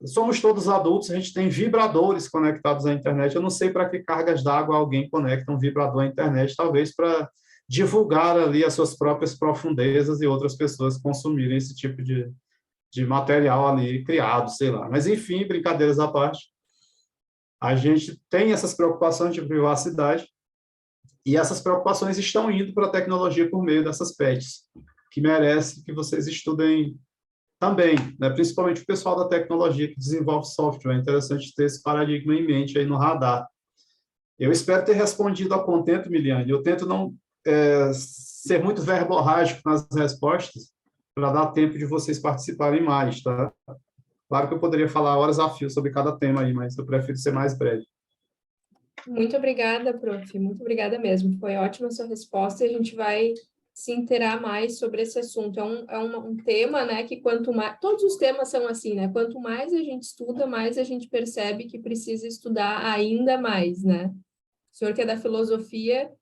Somos todos adultos, a gente tem vibradores conectados à internet. Eu não sei para que cargas d'água alguém conecta um vibrador à internet, talvez para divulgar ali as suas próprias profundezas e outras pessoas consumirem esse tipo de material ali criado, sei lá. Mas, enfim, brincadeiras à parte, a gente tem essas preocupações de privacidade e essas preocupações estão indo para a tecnologia por meio dessas patches, que merece que vocês estudem também, né? Principalmente o pessoal da tecnologia que desenvolve software. É interessante ter esse paradigma em mente aí no radar. Eu espero ter respondido a contento, Miliane. Eu tento não ser muito verborrágico nas respostas para dar tempo de vocês participarem mais, tá? Claro que eu poderia falar horas a fio sobre cada tema aí, mas eu prefiro ser mais breve. Muito obrigada, prof. Muito obrigada mesmo. Foi ótima a sua resposta e a gente vai se inteirar mais sobre esse assunto. Um tema, né, que quanto mais... Todos os temas são assim, né? Quanto mais a gente estuda, mais a gente percebe que precisa estudar ainda mais, né? O senhor que é da filosofia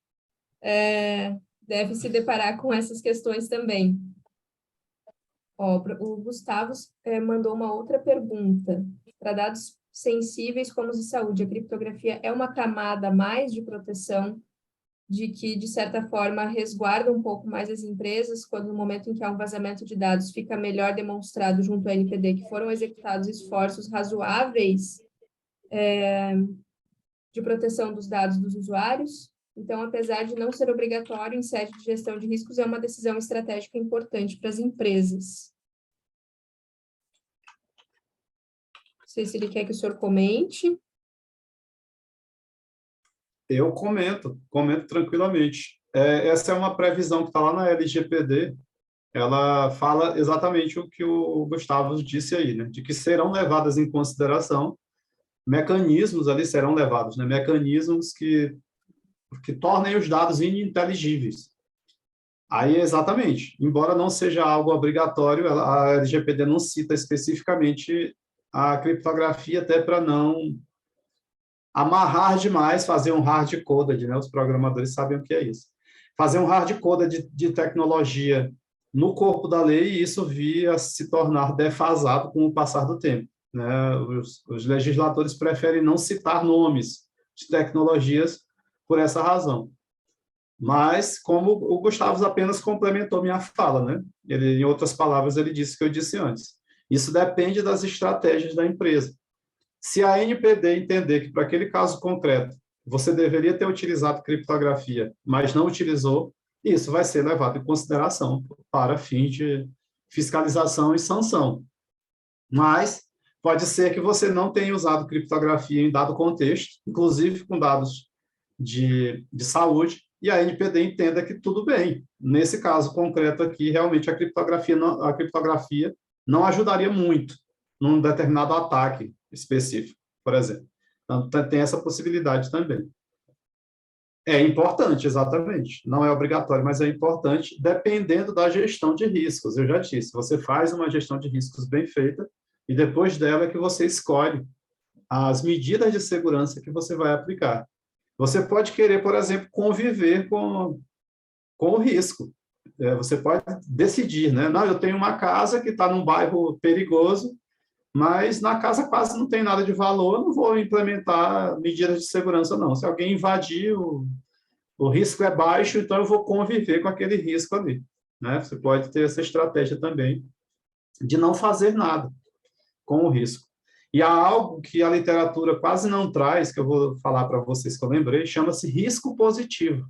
deve se deparar com essas questões também. Ó, o Gustavo mandou uma outra pergunta. Para dados sensíveis como os de saúde, a criptografia é uma camada a mais de proteção de que, de certa forma, resguarda um pouco mais as empresas, quando no momento em que há um vazamento de dados fica melhor demonstrado junto ao NPD que foram executados esforços razoáveis de proteção dos dados dos usuários. Então, apesar de não ser obrigatório em sede de gestão de riscos, é uma decisão estratégica importante para as empresas. Não sei se ele quer que o senhor comente. Eu comento tranquilamente. Essa é uma previsão que está lá na LGPD, ela fala exatamente o que o Gustavo disse aí, né? De que serão levadas em consideração mecanismos ali, serão levados, né? Mecanismos que tornem os dados ininteligíveis. Aí, exatamente, embora não seja algo obrigatório, a LGPD não cita especificamente a criptografia, até para não amarrar demais, fazer um hard-coded, né? Os programadores sabem o que é isso. Fazer um hard-coded de tecnologia no corpo da lei, e isso via se tornar defasado com o passar do tempo, né? Os legisladores preferem não citar nomes de tecnologias por essa razão. Mas, como o Gustavo apenas complementou minha fala, né? Ele, em outras palavras, ele disse o que eu disse antes. Isso depende das estratégias da empresa. Se a NPD entender que, para aquele caso concreto, você deveria ter utilizado criptografia, mas não utilizou, isso vai ser levado em consideração para fins de fiscalização e sanção. Mas pode ser que você não tenha usado criptografia em dado contexto, inclusive com dados de saúde, e a NPD entenda que tudo bem. Nesse caso concreto aqui, realmente a criptografia não ajudaria muito num determinado ataque específico, por exemplo. Então, tem essa possibilidade também. É importante, exatamente. Não é obrigatório, mas é importante, dependendo da gestão de riscos. Eu já disse, você faz uma gestão de riscos bem feita e depois dela é que você escolhe as medidas de segurança que você vai aplicar. Você pode querer, por exemplo, conviver com o risco. Você pode decidir, né? Não, eu tenho uma casa que está num bairro perigoso, mas na casa quase não tem nada de valor, eu não vou implementar medidas de segurança, não. Se alguém invadir, o risco é baixo, então eu vou conviver com aquele risco ali, né? Você pode ter essa estratégia também de não fazer nada com o risco. E há algo que a literatura quase não traz, que eu vou falar para vocês que eu lembrei, chama-se risco positivo.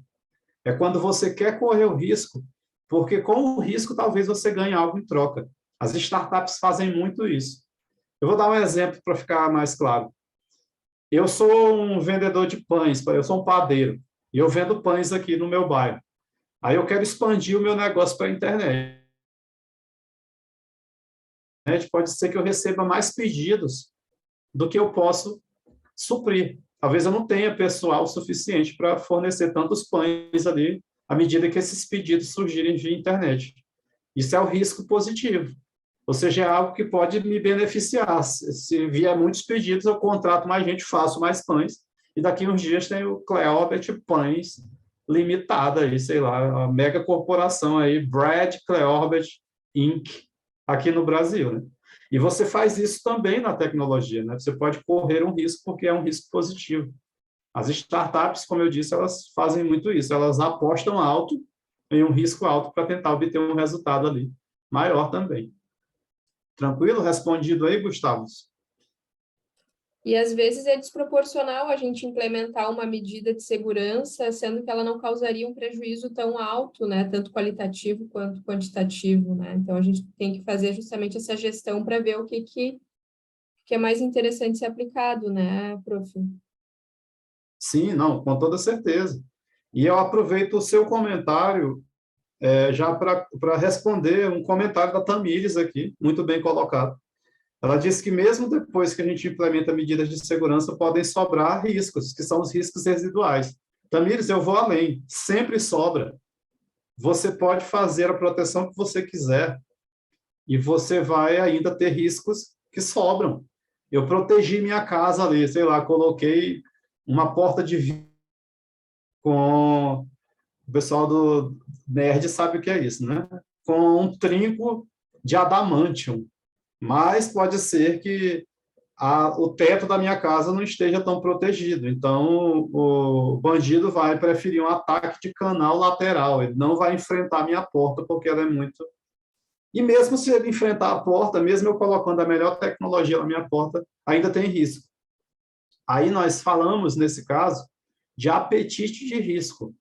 É quando você quer correr o risco, porque com o risco talvez você ganhe algo em troca. As startups fazem muito isso. Eu vou dar um exemplo para ficar mais claro. Eu sou um vendedor de pães, eu sou um padeiro, e eu vendo pães aqui no meu bairro. Aí eu quero expandir o meu negócio para a internet. Pode ser que eu receba mais pedidos do que eu posso suprir. Talvez eu não tenha pessoal suficiente para fornecer tantos pães ali à medida que esses pedidos surgirem via internet. Isso é o risco positivo. Ou seja, é algo que pode me beneficiar. Se vier muitos pedidos, eu contrato mais gente, faço mais pães, e daqui a uns dias tem o Cleorbert Pães Limitada, aí, sei lá, a mega corporação aí, Brad Cleorbert Inc., aqui no Brasil, né? E você faz isso também na tecnologia, né? Você pode correr um risco porque é um risco positivo. As startups, como eu disse, elas fazem muito isso, elas apostam alto em um risco alto para tentar obter um resultado ali maior também. Tranquilo? Respondido aí, Gustavo? E às vezes é desproporcional a gente implementar uma medida de segurança, sendo que ela não causaria um prejuízo tão alto, né? Tanto qualitativo quanto quantitativo, né? Então a gente tem que fazer justamente essa gestão para ver o que é mais interessante ser aplicado, né, prof? Sim, não, com toda certeza. E eu aproveito o seu comentário já para responder um comentário da Tamires aqui, muito bem colocado. Ela disse que mesmo depois que a gente implementa medidas de segurança, podem sobrar riscos, que são os riscos residuais. Tamires, eu vou além. Sempre sobra. Você pode fazer a proteção que você quiser e você vai ainda ter riscos que sobram. Eu protegi minha casa ali, sei lá, coloquei uma porta de vidro com... O pessoal do nerd sabe o que é isso, né? Com um trinco de adamantium. Mas pode ser que o teto da minha casa não esteja tão protegido. Então, o bandido vai preferir um ataque de canal lateral. Ele não vai enfrentar a minha porta, porque ela é muito... E mesmo se ele enfrentar a porta, mesmo eu colocando a melhor tecnologia na minha porta, ainda tem risco. Aí nós falamos, nesse caso, de apetite de risco.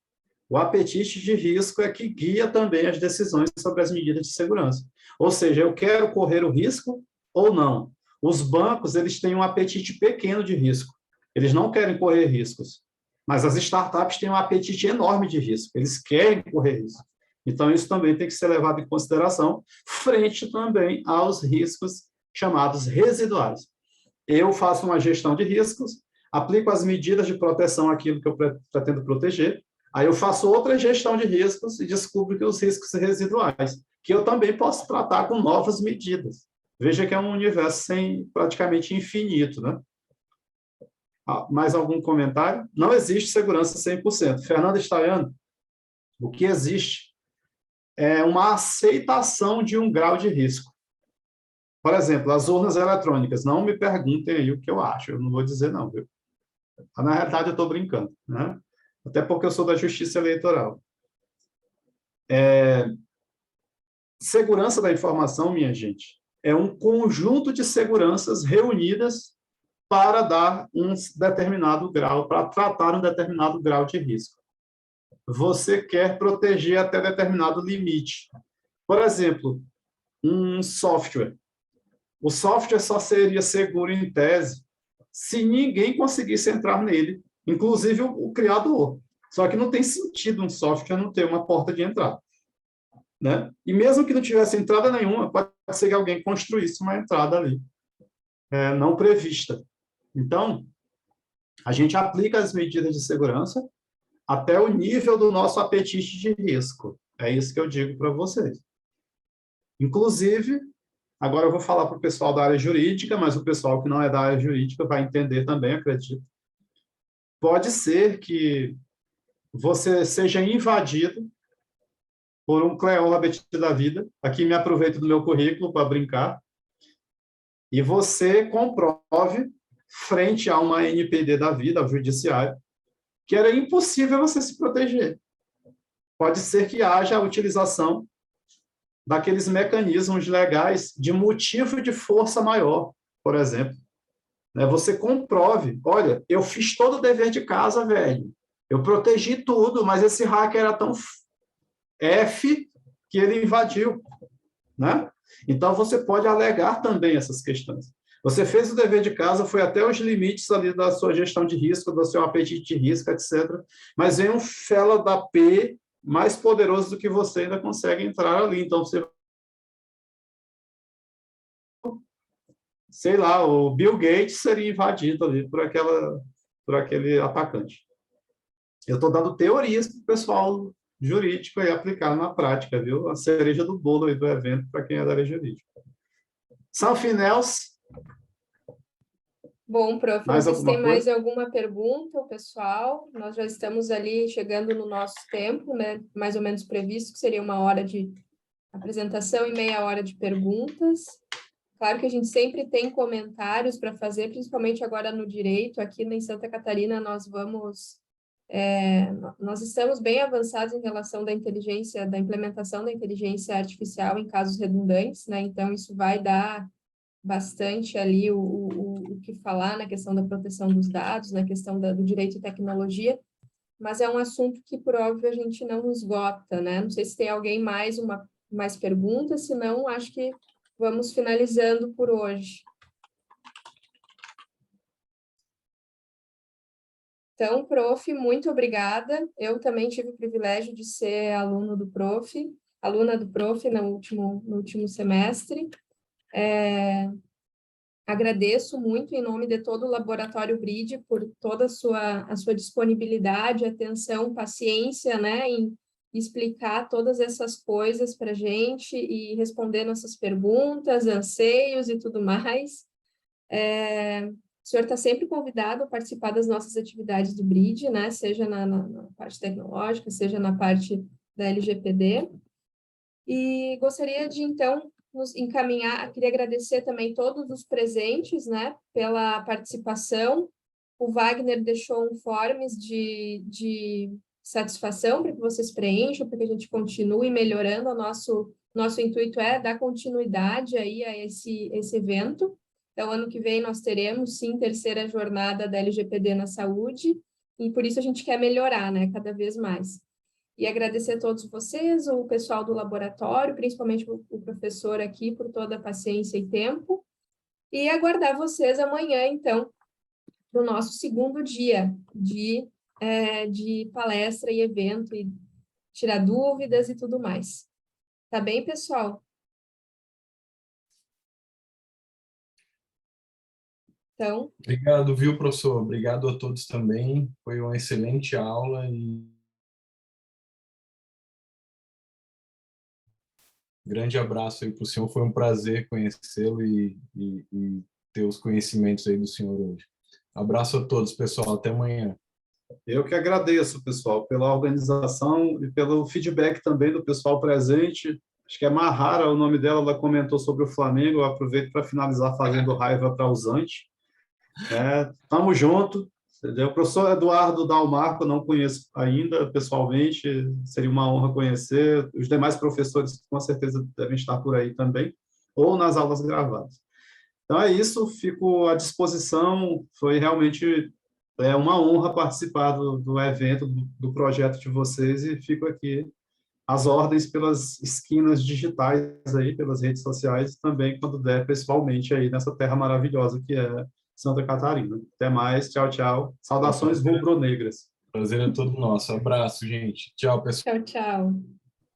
O apetite de risco é que guia também as decisões sobre as medidas de segurança. Ou seja, eu quero correr o risco ou não. Os bancos, eles têm um apetite pequeno de risco. Eles não querem correr riscos. Mas as startups têm um apetite enorme de risco. Eles querem correr risco. Então, isso também tem que ser levado em consideração, frente também aos riscos chamados residuais. Eu faço uma gestão de riscos, aplico as medidas de proteção àquilo que eu pretendo proteger, aí eu faço outra gestão de riscos e descubro que os riscos residuais, que eu também posso tratar com novas medidas. Veja que é um universo praticamente infinito, né? Mais algum comentário? Não existe segurança 100%. Fernando Staiano, o que existe é uma aceitação de um grau de risco. Por exemplo, as urnas eletrônicas. Não me perguntem aí o que eu acho, eu não vou dizer não, viu? Na realidade, eu estou brincando, né? Até porque eu sou da Justiça Eleitoral. Segurança da informação, minha gente, é um conjunto de seguranças reunidas para dar um determinado grau, para tratar um determinado grau de risco. Você quer proteger até determinado limite. Por exemplo, um software. O software só seria seguro em tese se ninguém conseguisse entrar nele, inclusive o criador. Só que não tem sentido um software não ter uma porta de entrada, né? E mesmo que não tivesse entrada nenhuma, pode ser que alguém construísse uma entrada ali, não prevista. Então, a gente aplica as medidas de segurança até o nível do nosso apetite de risco. É isso que eu digo para vocês. Inclusive, agora eu vou falar para o pessoal da área jurídica, mas o pessoal que não é da área jurídica vai entender também, acredito. Pode ser que você seja invadido por um Cleorbert da vida, aqui me aproveito do meu currículo para brincar, e você comprove, frente a uma NPD da vida, ao judiciário, que era impossível você se proteger. Pode ser que haja a utilização daqueles mecanismos legais de motivo de força maior, por exemplo. Você comprove, olha, eu fiz todo o dever de casa, velho, eu protegi tudo, mas esse hacker era tão F que ele invadiu, né? Então, você pode alegar também essas questões. Você fez o dever de casa, foi até os limites ali da sua gestão de risco, do seu apetite de risco, etc. Mas vem um fela da P mais poderoso do que você ainda consegue entrar ali. Então, sei lá, o Bill Gates seria invadido ali por aquele atacante. Eu estou dando teorias para o pessoal jurídico aí aplicar na prática, viu? A cereja do bolo aí do evento para quem é da área jurídica. Something else? Bom, prof, não Mais sei se tem alguma mais coisa? alguma pergunta, pessoal. Nós já estamos ali chegando no nosso tempo, né? Mais ou menos previsto, que seria 1 hora de apresentação e meia hora de perguntas. Claro que a gente sempre tem comentários para fazer, principalmente agora no direito. Aqui em Santa Catarina, nós estamos bem avançados em relação da implementação da inteligência artificial em casos redundantes, né? Então, isso vai dar bastante ali o que falar na questão da proteção dos dados, na questão do direito e tecnologia, mas é um assunto que, por óbvio, a gente não esgota, né? Não sei se tem alguém mais perguntas, senão acho que vamos finalizando por hoje. Então, prof, muito obrigada. Eu também tive o privilégio de ser aluna do prof no último semestre. Agradeço muito em nome de todo o Laboratório BRID por toda a sua disponibilidade, atenção, paciência, né, em explicar todas essas coisas para a gente e responder nossas perguntas, anseios e tudo mais. O senhor está sempre convidado a participar das nossas atividades do BRID, né, seja na parte tecnológica, seja na parte da LGPD. E gostaria de, então, nos encaminhar, queria agradecer também todos os presentes, né, pela participação. O Wagner deixou um forms de satisfação para que vocês preencham, para que a gente continue melhorando. Nosso intuito é dar continuidade aí a esse evento. Então, ano que vem nós teremos, sim, 3ª jornada da LGPD na saúde, e por isso a gente quer melhorar, né, cada vez mais. E agradecer a todos vocês, o pessoal do laboratório, principalmente o professor aqui, por toda a paciência e tempo. E aguardar vocês amanhã, então, no nosso 2º dia de palestra e evento, e tirar dúvidas e tudo mais. Tá bem, pessoal? Então... Obrigado, viu, professor? Obrigado a todos também. Foi uma excelente aula e grande abraço aí para o senhor. Foi um prazer conhecê-lo e ter os conhecimentos aí do senhor hoje. Abraço a todos, pessoal. Até amanhã. Eu que agradeço, pessoal, pela organização e pelo feedback também do pessoal presente. Acho que é Mahara o nome dela, ela comentou sobre o Flamengo. Eu aproveito para finalizar fazendo raiva para os Zante. Tamo junto. Entendeu? O professor Eduardo Dalmarco, não conheço ainda pessoalmente, seria uma honra conhecer. Os demais professores, com certeza, devem estar por aí também, ou nas aulas gravadas. Então, é isso, fico à disposição. Foi realmente uma honra participar do evento, do projeto de vocês, e fico aqui às ordens pelas esquinas digitais, aí, pelas redes sociais, e também, quando der, pessoalmente, aí nessa terra maravilhosa que é Santa Catarina. Até mais, tchau, tchau. Saudações rubro-negras. Prazer é todo nosso. Abraço, gente. Tchau, pessoal. Tchau, tchau.